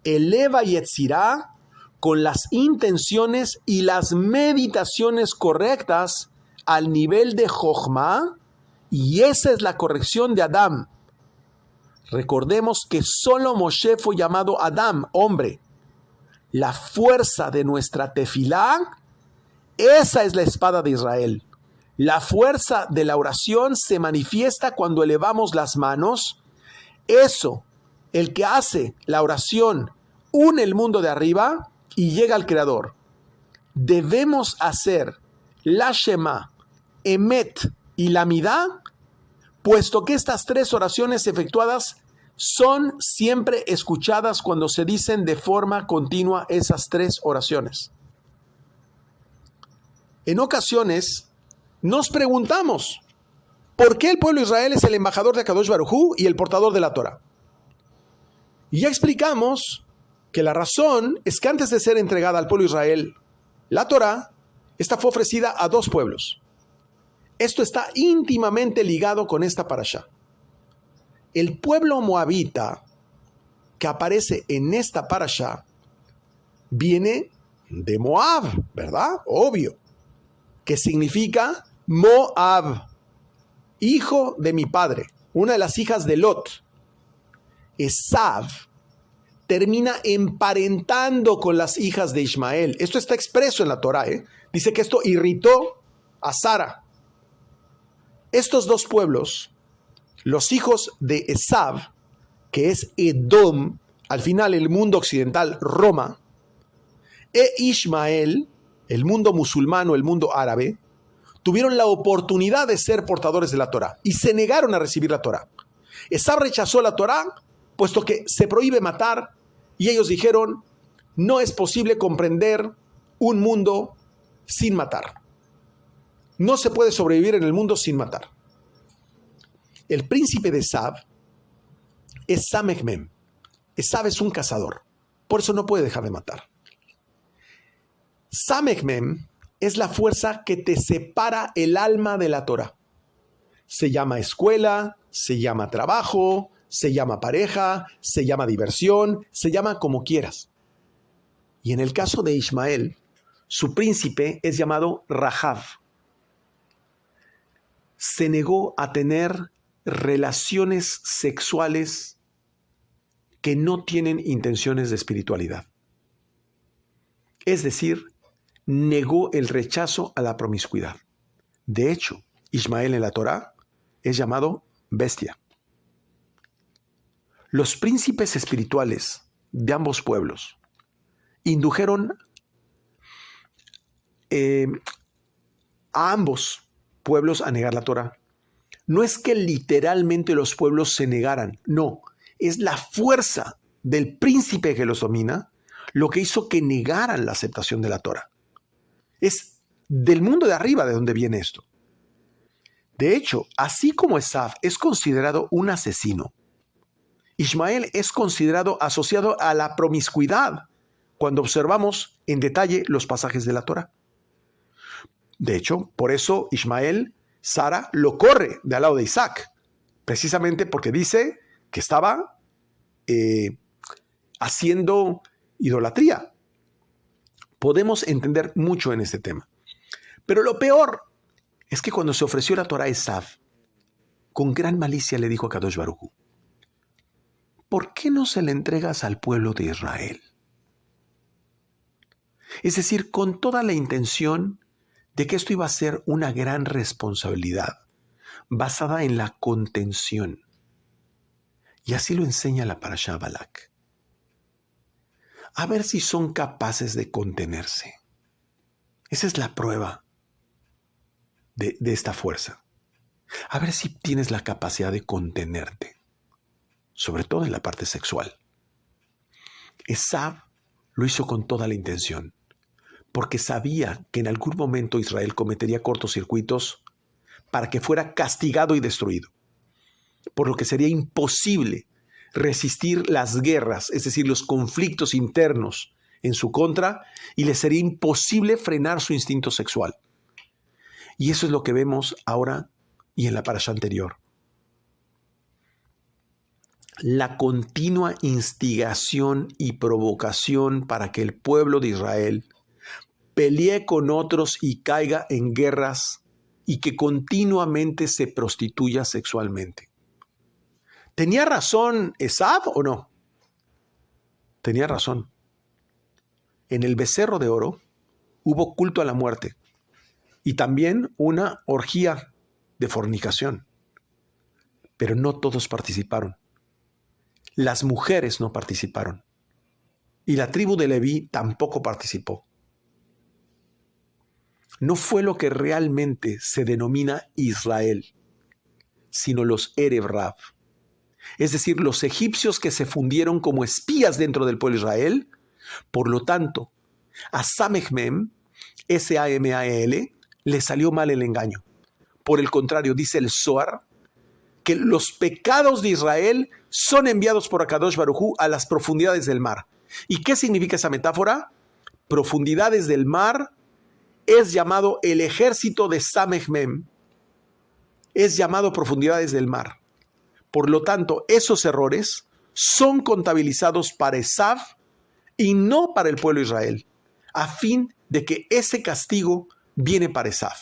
eleva Yetzirah con las intenciones y las meditaciones correctas al nivel de Jochma, y esa es la corrección de Adam. Recordemos que solo Moshe fue llamado Adam, hombre. La fuerza de nuestra tefilá, esa es la espada de Israel. La fuerza de la oración se manifiesta cuando elevamos las manos. Eso, el que hace la oración, une el mundo de arriba y llega al Creador. Debemos hacer la Shema, Emet y la Midá, puesto que estas 3 oraciones efectuadas son siempre escuchadas cuando se dicen de forma continua esas 3 oraciones. En ocasiones nos preguntamos, ¿por qué el pueblo de Israel es el embajador de Akadosh Baruj Hu y el portador de la Torah? Y ya explicamos que la razón es que antes de ser entregada al pueblo de Israel, la Torah, esta fue ofrecida a 2 pueblos. Esto está íntimamente ligado con esta parashá. El pueblo moabita que aparece en esta parashá viene de Moab, ¿verdad? Obvio. Que significa Moab, hijo de mi padre, una de las hijas de Lot. Esav termina emparentando con las hijas de Ismael. Esto está expreso en la Torah, Dice que esto irritó a Sara. Estos 2 pueblos, los hijos de Esav, que es Edom, al final el mundo occidental, Roma, e Ismael, el mundo musulmán o el mundo árabe, tuvieron la oportunidad de ser portadores de la Torah y se negaron a recibir la Torah. Esav rechazó la Torah, puesto que se prohíbe matar, y ellos dijeron, no es posible comprender un mundo sin matar. No se puede sobrevivir en el mundo sin matar. El príncipe de Esav es Samech-Mem. Esav es un cazador, por eso no puede dejar de matar. Samech-Mem es la fuerza que te separa el alma de la Torah. Se llama escuela, se llama trabajo, se llama pareja, se llama diversión, se llama como quieras. Y en el caso de Ismael, su príncipe es llamado Rahav. Se negó a tener relaciones sexuales que no tienen intenciones de espiritualidad. Es decir, negó el rechazo a la promiscuidad. De hecho, Ismael en la Torá es llamado bestia. Los príncipes espirituales de ambos pueblos indujeron a ambos pueblos a negar la Torá. No es que literalmente los pueblos se negaran, no, es la fuerza del príncipe que los domina lo que hizo que negaran la aceptación de la Torá. Es del mundo de arriba de donde viene esto. De hecho, así como Esav es considerado un asesino, Ismael es considerado asociado a la promiscuidad cuando observamos en detalle los pasajes de la Torá. De hecho, por eso Ismael, Sara lo corre de al lado de Isaac, precisamente porque dice que estaba haciendo idolatría. Podemos entender mucho en este tema. Pero lo peor es que cuando se ofreció la Torá a Esav, con gran malicia le dijo a Kadosh Baruj Hu: ¿por qué no se le entregas al pueblo de Israel? Es decir, con toda la intención de que esto iba a ser una gran responsabilidad basada en la contención. Y así lo enseña la Parashá Balak. A ver si son capaces de contenerse. Esa es la prueba de esta fuerza. A ver si tienes la capacidad de contenerte, sobre todo en la parte sexual. Esav lo hizo con toda la intención, porque sabía que en algún momento Israel cometería cortocircuitos para que fuera castigado y destruido, por lo que sería imposible resistir las guerras, es decir, los conflictos internos en su contra, y le sería imposible frenar su instinto sexual. Y eso es lo que vemos ahora y en la parashá anterior. La continua instigación y provocación para que el pueblo de Israel pelee con otros y caiga en guerras y que continuamente se prostituya sexualmente. ¿Tenía razón Esav o no? Tenía razón. En el becerro de oro hubo culto a la muerte y también una orgía de fornicación. Pero no todos participaron. Las mujeres no participaron. Y la tribu de Leví tampoco participó. No fue lo que realmente se denomina Israel, sino los Erev Rav. Es decir, los egipcios que se fundieron como espías dentro del pueblo de Israel. Por lo tanto, a Samech Mem, S-A-M-A-E-L, le salió mal el engaño. Por el contrario, dice el Zohar, que los pecados de Israel son enviados por Akadosh Baruj Hu a las profundidades del mar. ¿Y qué significa esa metáfora? Profundidades del mar es llamado el ejército de Samech Mem. Es llamado profundidades del mar. Por lo tanto, esos errores son contabilizados para Esav y no para el pueblo de Israel, a fin de que ese castigo viene para Esav.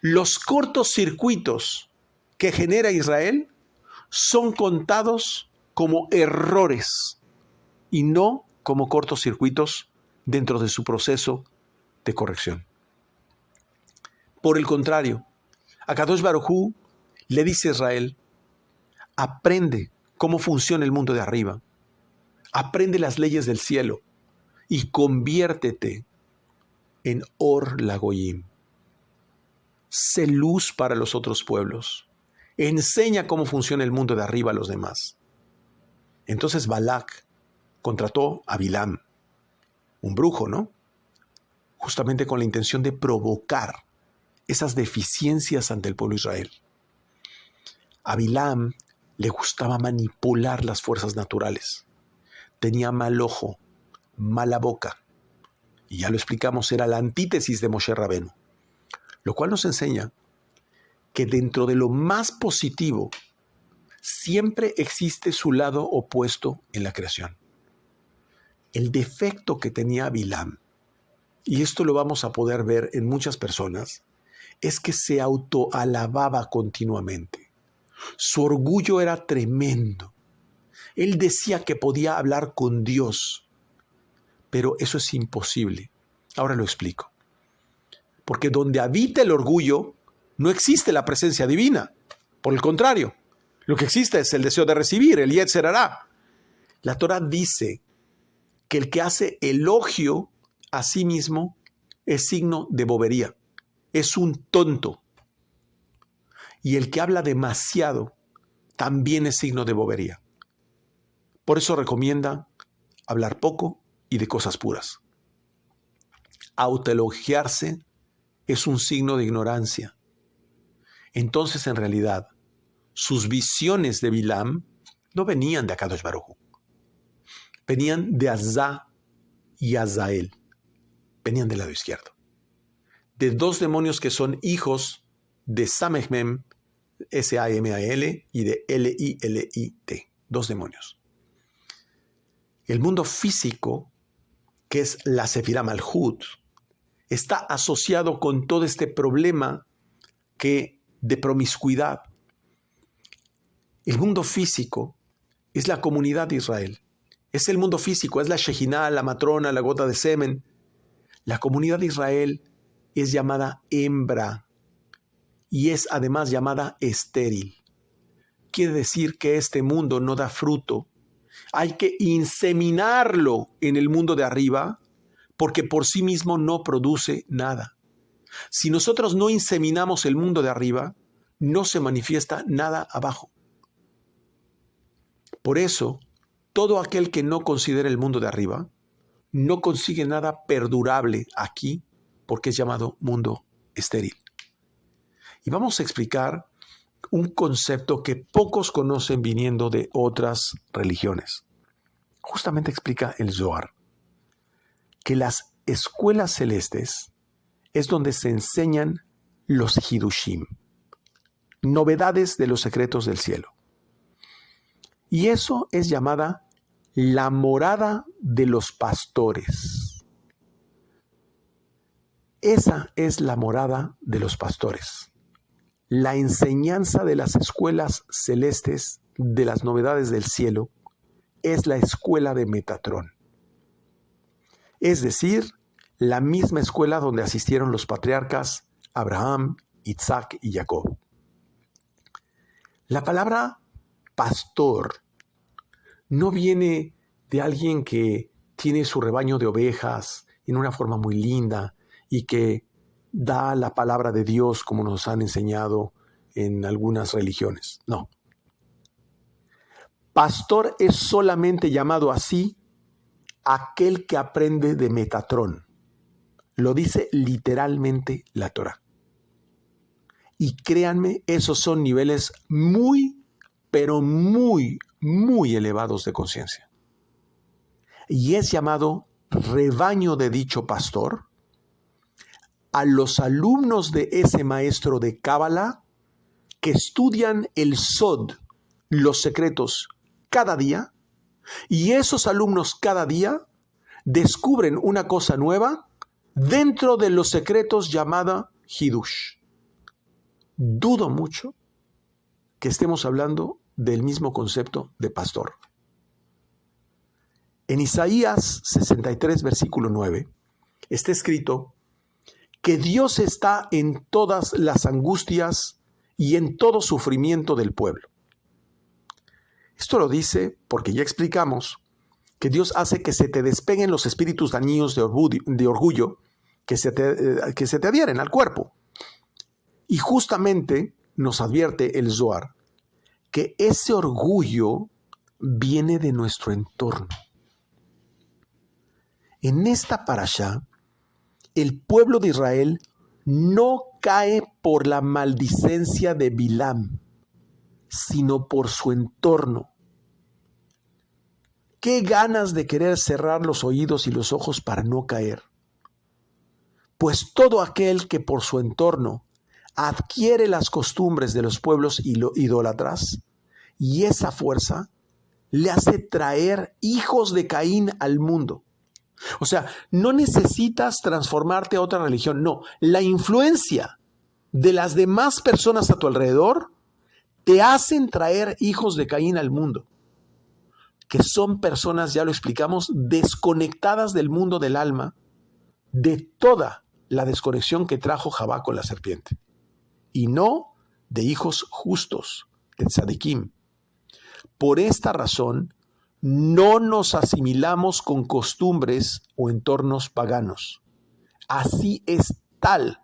Los cortocircuitos que genera Israel son contados como errores y no como cortocircuitos dentro de su proceso de corrección. Por el contrario, Akadosh Baruj Hu le dice a Israel: aprende cómo funciona el mundo de arriba, aprende las leyes del cielo y conviértete en Or Lagoyim. Sé luz para los otros pueblos. Enseña cómo funciona el mundo de arriba a los demás. Entonces Balak contrató a Bilam, un brujo, ¿no? Justamente con la intención de provocar esas deficiencias ante el pueblo de Israel. A Bilam le gustaba manipular las fuerzas naturales. Tenía mal ojo, mala boca. Y ya lo explicamos, era la antítesis de Moshe Rabenu. Lo cual nos enseña que dentro de lo más positivo siempre existe su lado opuesto en la creación. El defecto que tenía Bilam, y esto lo vamos a poder ver en muchas personas, es que se autoalababa continuamente. Su orgullo era tremendo. Él decía que podía hablar con Dios, Pero eso es imposible. Ahora lo explico. Porque donde habita el orgullo, no existe la presencia divina. Por el contrario, lo que existe es el deseo de recibir, el Yetzer Hará. La Torah dice que el que hace elogio a sí mismo es signo de bobería. Es un tonto. Y el que habla demasiado también es signo de bobería. Por eso recomienda hablar poco y de cosas puras. Autoelogiarse es un signo de ignorancia. Entonces, en realidad, sus visiones de Bilam no venían de Akadosh Baruj Hu. Venían de Azá y Azael. Venían del lado izquierdo. De dos demonios que son hijos de Samemem, S-A-M-A-L, y de L-I-L-I-T. Dos demonios. El mundo físico, que es la Sefirá Malhut, está asociado con todo este problema de promiscuidad. El mundo físico es la comunidad de Israel. Es el mundo físico, es la Shejinah, la matrona, la gota de semen. La comunidad de Israel es llamada hembra y es además llamada estéril. Quiere decir que este mundo no da fruto. Hay que inseminarlo en el mundo de arriba porque por sí mismo no produce nada. Si nosotros no inseminamos el mundo de arriba, no se manifiesta nada abajo. Por eso, todo aquel que no considera el mundo de arriba, no consigue nada perdurable aquí, porque es llamado mundo estéril. Y vamos a explicar un concepto que pocos conocen viniendo de otras religiones. Justamente explica el Zohar que las escuelas celestes es donde se enseñan los Hidushim, novedades de los secretos del cielo. Y eso es llamada la morada de los pastores. Esa es la morada de los pastores. La enseñanza de las escuelas celestes de las novedades del cielo es la escuela de Metatrón. Es decir, la misma escuela donde asistieron los patriarcas Abraham, Isaac y Jacob. La palabra pastor no viene de alguien que tiene su rebaño de ovejas en una forma muy linda y que da la palabra de Dios como nos han enseñado en algunas religiones. No. Pastor es solamente llamado así aquel que aprende de Metatrón. Lo dice literalmente la Torah. Y créanme, esos son niveles muy, pero muy, muy elevados de conciencia. Y es llamado rebaño de dicho pastor a los alumnos de ese maestro de Cábala que estudian el Sod, los secretos, cada día, y esos alumnos cada día descubren una cosa nueva dentro de los secretos llamada Hidush. Dudo mucho que estemos hablando del mismo concepto de pastor. En Isaías 63, versículo 9, está escrito que Dios está en todas las angustias y en todo sufrimiento del pueblo. Esto lo dice porque ya explicamos que Dios hace que se te despeguen los espíritus dañinos de orgullo que se te adhieren al cuerpo. Y justamente nos advierte el Zohar que ese orgullo viene de nuestro entorno. En esta parashá, el pueblo de Israel no cae por la maldicencia de Bilam, sino por su entorno. Qué ganas de querer cerrar los oídos y los ojos para no caer. Pues todo aquel que por su entorno adquiere las costumbres de los pueblos idólatras, y esa fuerza le hace traer hijos de Caín al mundo. O sea, no necesitas transformarte a otra religión, no. La influencia de las demás personas a tu alrededor te hacen traer hijos de Caín al mundo. que son personas, ya lo explicamos, desconectadas del mundo del alma, de toda la desconexión que trajo Javá con la serpiente, y no de hijos justos, de tzadikim. Por esta razón, no nos asimilamos con costumbres o entornos paganos. Así es tal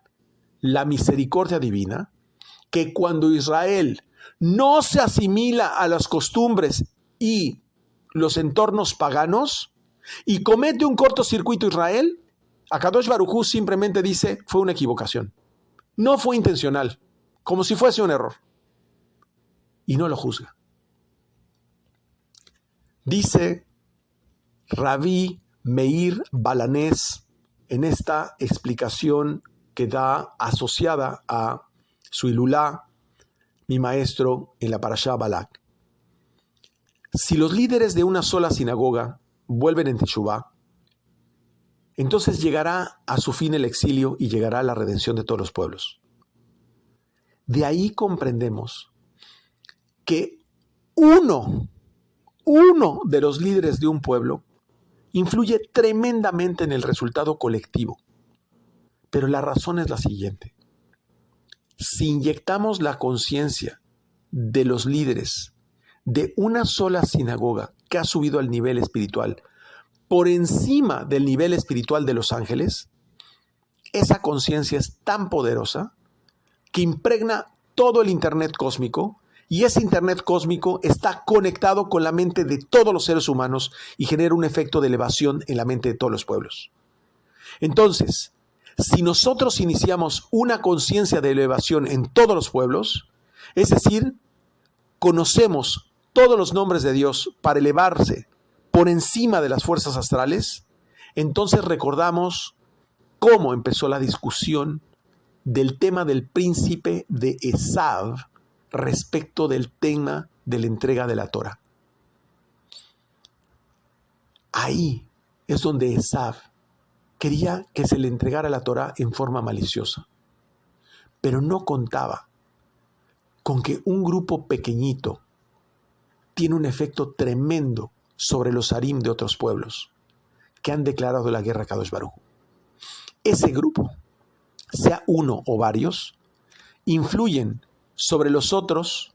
la misericordia divina que cuando Israel no se asimila a las costumbres y los entornos paganos y comete un cortocircuito Israel, Akadosh Baruj Hu simplemente dice, fue una equivocación. No fue intencional, como si fuese un error. Y no lo juzga. Dice Rabí Meir Balanés en esta explicación que da asociada a su Ilulá, mi maestro en la Parashá Balak. Si los líderes de una sola sinagoga vuelven en Teshuvá, entonces llegará a su fin el exilio y llegará la redención de todos los pueblos. De ahí comprendemos que uno de los líderes de un pueblo influye tremendamente en el resultado colectivo. Pero la razón es la siguiente. Si inyectamos la conciencia de los líderes de una sola sinagoga que ha subido al nivel espiritual por encima del nivel espiritual de los ángeles, esa conciencia es tan poderosa que impregna todo el Internet cósmico, y ese Internet cósmico está conectado con la mente de todos los seres humanos y genera un efecto de elevación en la mente de todos los pueblos. Entonces, si nosotros iniciamos una conciencia de elevación en todos los pueblos, es decir, conocemos todos los nombres de Dios para elevarse por encima de las fuerzas astrales, entonces recordamos cómo empezó la discusión del tema del príncipe de Esav respecto del tema de la entrega de la Torah. Ahí es donde Esav quería que se le entregara la Torah en forma maliciosa, pero no contaba con que un grupo pequeñito tiene un efecto tremendo sobre los harim de otros pueblos que han declarado la guerra a Kadosh Baruj Hu. Ese grupo, sea uno o varios, influyen sobre los otros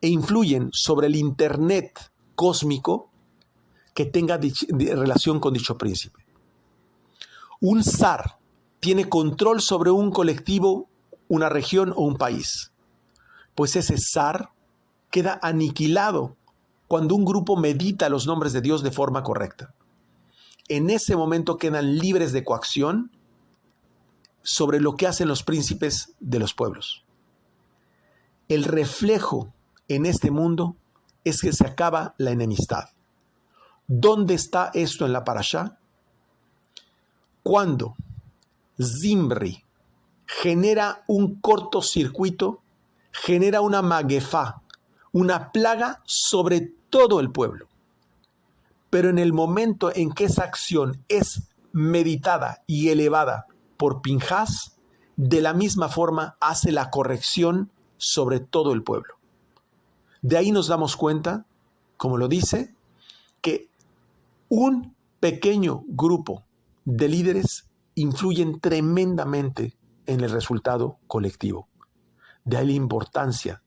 e influyen sobre el Internet cósmico que tenga relación con dicho príncipe. Un zar tiene control sobre un colectivo, una región o un país, pues ese zar queda aniquilado cuando un grupo medita los nombres de Dios de forma correcta. En ese momento quedan libres de coacción sobre lo que hacen los príncipes de los pueblos. El reflejo en este mundo es que se acaba la enemistad. ¿Dónde está esto en la Parashá? Cuando Zimri genera un cortocircuito, genera una maguefá, una plaga sobre todo el pueblo. Pero en el momento en que esa acción es meditada y elevada por Pinhas, de la misma forma hace la corrección sobre todo el pueblo. De ahí nos damos cuenta, como lo dice, que un pequeño grupo de líderes influyen tremendamente en el resultado colectivo. De ahí la importancia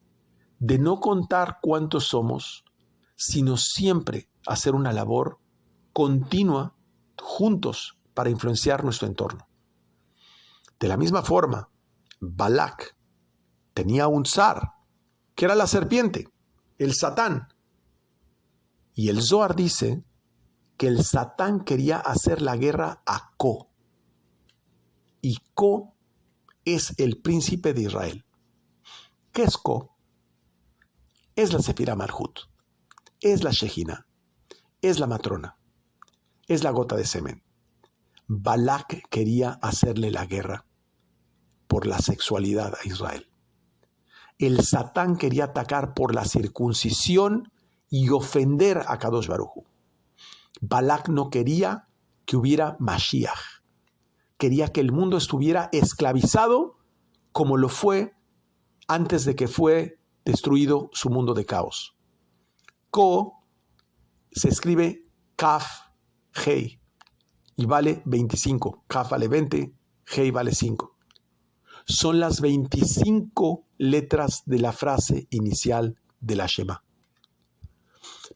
de no contar cuántos somos, sino siempre hacer una labor continua juntos para influenciar nuestro entorno. De la misma forma, Balak tenía un zar, que era la serpiente, el Satán. Y el Zohar dice que el Satán quería hacer la guerra a Co. Y Co es el príncipe de Israel. ¿Qué es Co? Es la Sefirá Malhut, es la Shejina, es la matrona, es la gota de semen. Balak quería hacerle la guerra por la sexualidad a Israel. El Satán quería atacar por la circuncisión y ofender a Kadosh Baruj Hu. Balak no quería que hubiera Mashiach. Quería que el mundo estuviera esclavizado como lo fue antes de que fue destruido su mundo de caos. Co se escribe Kaf Hei y vale 25. Kaf vale 20, Hei vale 5. Son las 25 letras de la frase inicial de la Shema.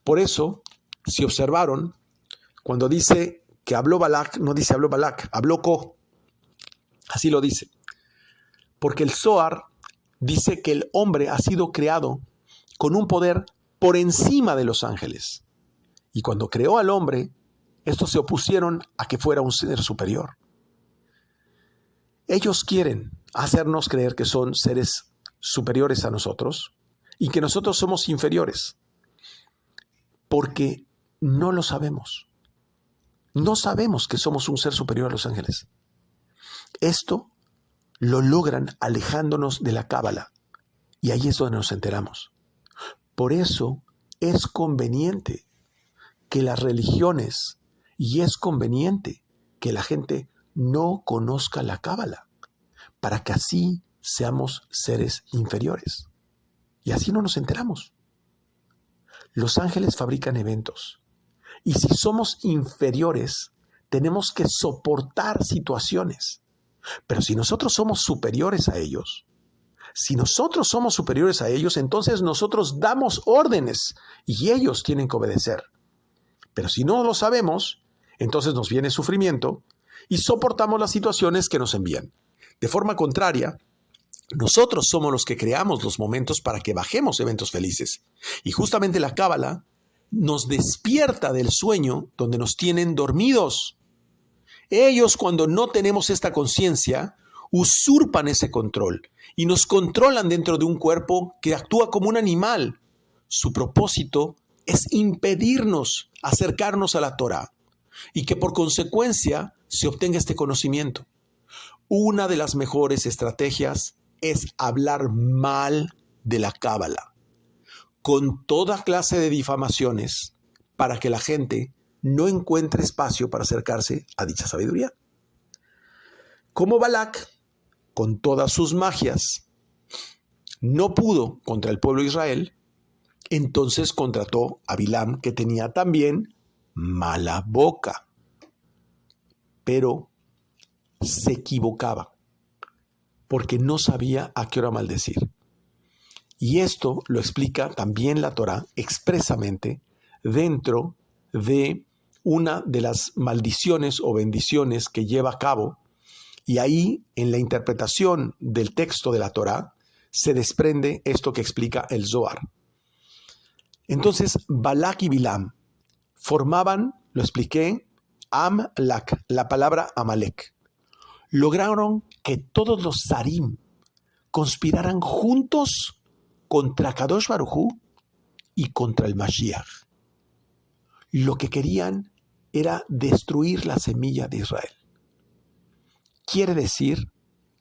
Por eso, si observaron, cuando dice que habló Balak, no dice habló Balak, habló Co. Así lo dice. Porque el Zohar dice que el hombre ha sido creado con un poder por encima de los ángeles. Y cuando creó al hombre, estos se opusieron a que fuera un ser superior. Ellos quieren hacernos creer que son seres superiores a nosotros y que nosotros somos inferiores, porque no lo sabemos. No sabemos que somos un ser superior a los ángeles. Esto lo logran alejándonos de la Cábala, y ahí es donde nos enteramos. Por eso es conveniente que las religiones, y es conveniente que la gente no conozca la Cábala, para que así seamos seres inferiores. Y así no nos enteramos. Los ángeles fabrican eventos. Y si somos inferiores, tenemos que soportar situaciones. Pero si nosotros somos superiores a ellos, entonces nosotros damos órdenes y ellos tienen que obedecer. Pero si no lo sabemos, entonces nos viene sufrimiento y soportamos las situaciones que nos envían. De forma contraria, nosotros somos los que creamos los momentos para que bajemos eventos felices. Y justamente la Cábala nos despierta del sueño donde nos tienen dormidos. Ellos, cuando no tenemos esta conciencia, usurpan ese control y nos controlan dentro de un cuerpo que actúa como un animal. Su propósito es impedirnos acercarnos a la Torá y que por consecuencia se obtenga este conocimiento. Una de las mejores estrategias es hablar mal de la Cábala, con toda clase de difamaciones, para que la gente no encuentre espacio para acercarse a dicha sabiduría. Como Balak, con todas sus magias, no pudo contra el pueblo de Israel, entonces contrató a Bilam, que tenía también mala boca, pero se equivocaba, porque no sabía a qué hora maldecir. Y esto lo explica también la Torá expresamente dentro de una de las maldiciones o bendiciones que lleva a cabo. Y ahí, en la interpretación del texto de la Torá, se desprende esto que explica el Zohar. Entonces, Balak y Bilam formaban, lo expliqué, Am-Lak, la palabra Amalek. Lograron que todos los Zarim conspiraran juntos contra Kadosh Baruj Hu y contra el Mashiach. Lo que querían era destruir la semilla de Israel. Quiere decir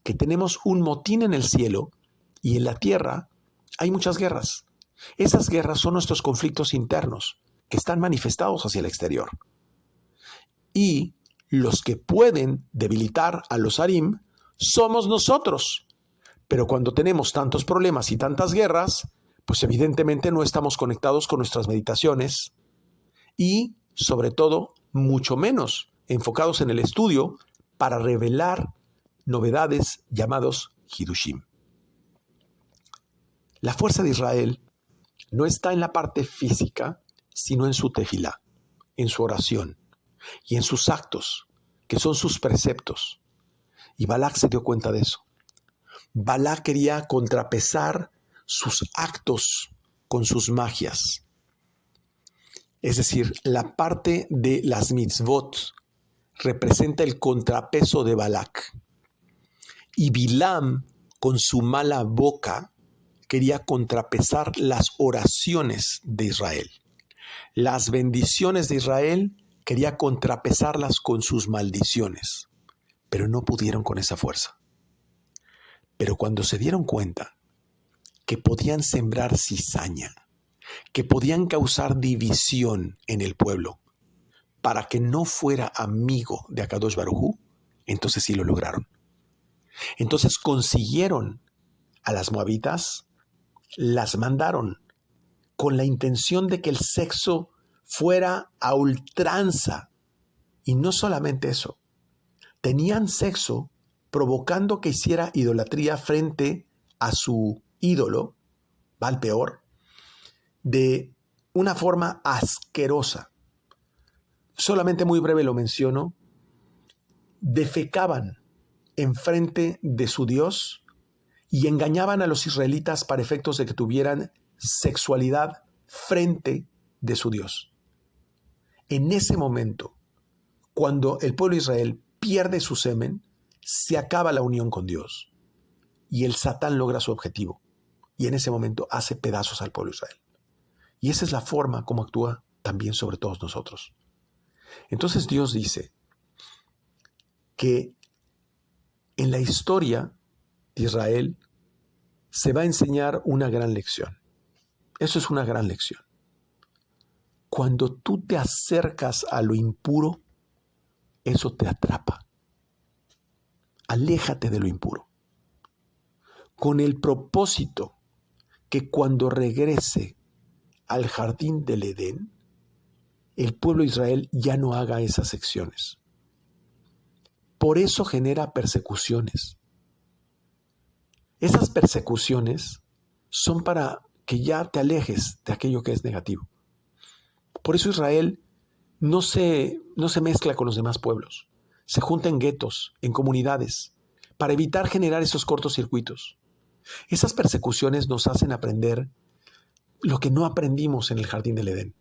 que tenemos un motín en el cielo y en la tierra hay muchas guerras. Esas guerras son nuestros conflictos internos que están manifestados hacia el exterior. Y los que pueden debilitar a los Harim somos nosotros. Pero cuando tenemos tantos problemas y tantas guerras, pues evidentemente no estamos conectados con nuestras meditaciones y, sobre todo, mucho menos enfocados en el estudio para revelar novedades llamados Hidushim. La fuerza de Israel no está en la parte física, sino en su tefilá, en su oración y en sus actos, que son sus preceptos. Y Balak se dio cuenta de eso. Balak quería contrapesar sus actos con sus magias. Es decir, la parte de las mitzvot representa el contrapeso de Balak. Y Bilam, con su mala boca, quería contrapesar las oraciones de Israel. Las bendiciones de Israel quería contrapesarlas con sus maldiciones, pero no pudieron con esa fuerza. Pero cuando se dieron cuenta que podían sembrar cizaña, que podían causar división en el pueblo, para que no fuera amigo de Akadosh Baruj Hu, entonces sí lo lograron. Entonces consiguieron a las moabitas, las mandaron con la intención de que el sexo fuera a ultranza. Y no solamente eso, tenían sexo provocando que hiciera idolatría frente a su ídolo, Baal Peor, de una forma asquerosa. Solamente muy breve lo menciono. Defecaban enfrente de su Dios y engañaban a los israelitas para efectos de que tuvieran sexualidad frente de su Dios. En ese momento, cuando el pueblo de Israel pierde su semen, se acaba la unión con Dios y el Satán logra su objetivo y en ese momento hace pedazos al pueblo de Israel. Y esa es la forma como actúa también sobre todos nosotros. Entonces Dios dice que en la historia de Israel se va a enseñar una gran lección. Eso es una gran lección. Cuando tú te acercas a lo impuro, eso te atrapa. Aléjate de lo impuro. Con el propósito que cuando regrese al jardín del Edén, el pueblo de Israel ya no haga esas secciones. Por eso genera persecuciones. Esas persecuciones son para que ya te alejes de aquello que es negativo. Por eso Israel no se mezcla con los demás pueblos. Se junta en guetos, en comunidades, para evitar generar esos cortocircuitos. Esas persecuciones nos hacen aprender lo que no aprendimos en el jardín del Edén.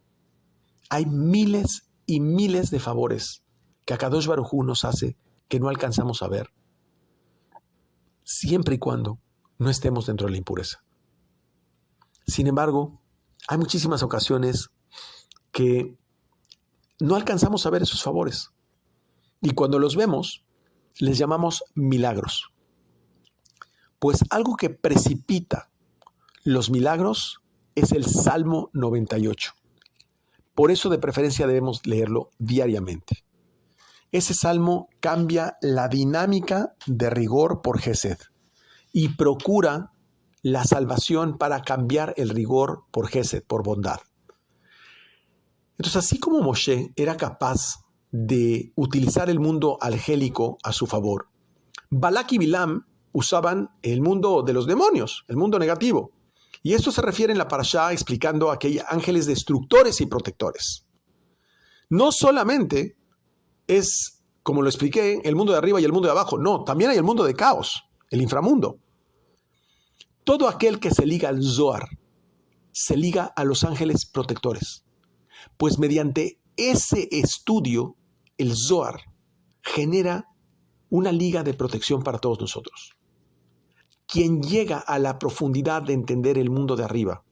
Hay miles y miles de favores que Akadosh Baruj Hu nos hace que no alcanzamos a ver, siempre y cuando no estemos dentro de la impureza. Sin embargo, hay muchísimas ocasiones que no alcanzamos a ver esos favores. Y cuando los vemos, les llamamos milagros. Pues algo que precipita los milagros es el Salmo 98. Por eso de preferencia debemos leerlo diariamente. Ese salmo cambia la dinámica de rigor por Gesed y procura la salvación para cambiar el rigor por Gesed, por bondad. Entonces, así como Moshe era capaz de utilizar el mundo angélico a su favor, Balak y Bilam usaban el mundo de los demonios, el mundo negativo. Y esto se refiere en la parashá explicando a que hay ángeles destructores y protectores. No solamente es, como lo expliqué, el mundo de arriba y el mundo de abajo. No, también hay el mundo de caos, el inframundo. Todo aquel que se liga al Zohar, se liga a los ángeles protectores. Pues mediante ese estudio, el Zohar genera una liga de protección para todos nosotros. Quien llega a la profundidad de entender el mundo de arriba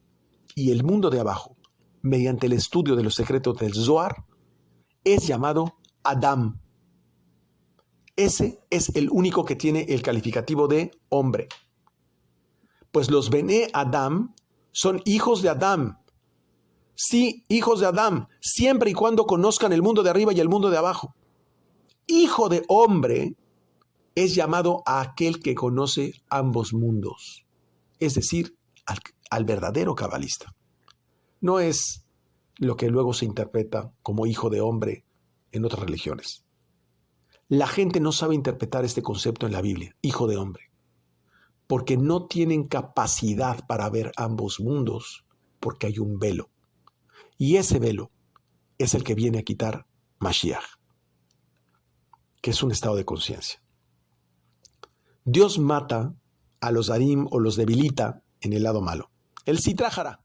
y el mundo de abajo, mediante el estudio de los secretos del Zohar, es llamado Adam. Ese es el único que tiene el calificativo de hombre. Pues los Bené Adam son hijos de Adam. Sí, hijos de Adam, siempre y cuando conozcan el mundo de arriba y el mundo de abajo. Hijo de hombre es llamado a aquel que conoce ambos mundos, es decir, al verdadero cabalista. No es lo que luego se interpreta como hijo de hombre en otras religiones. La gente no sabe interpretar este concepto en la Biblia, hijo de hombre, porque no tienen capacidad para ver ambos mundos, porque hay un velo. Y ese velo es el que viene a quitar Mashiach, que es un estado de conciencia. Dios mata a los Arim o los debilita en el lado malo. El Sitra Achra.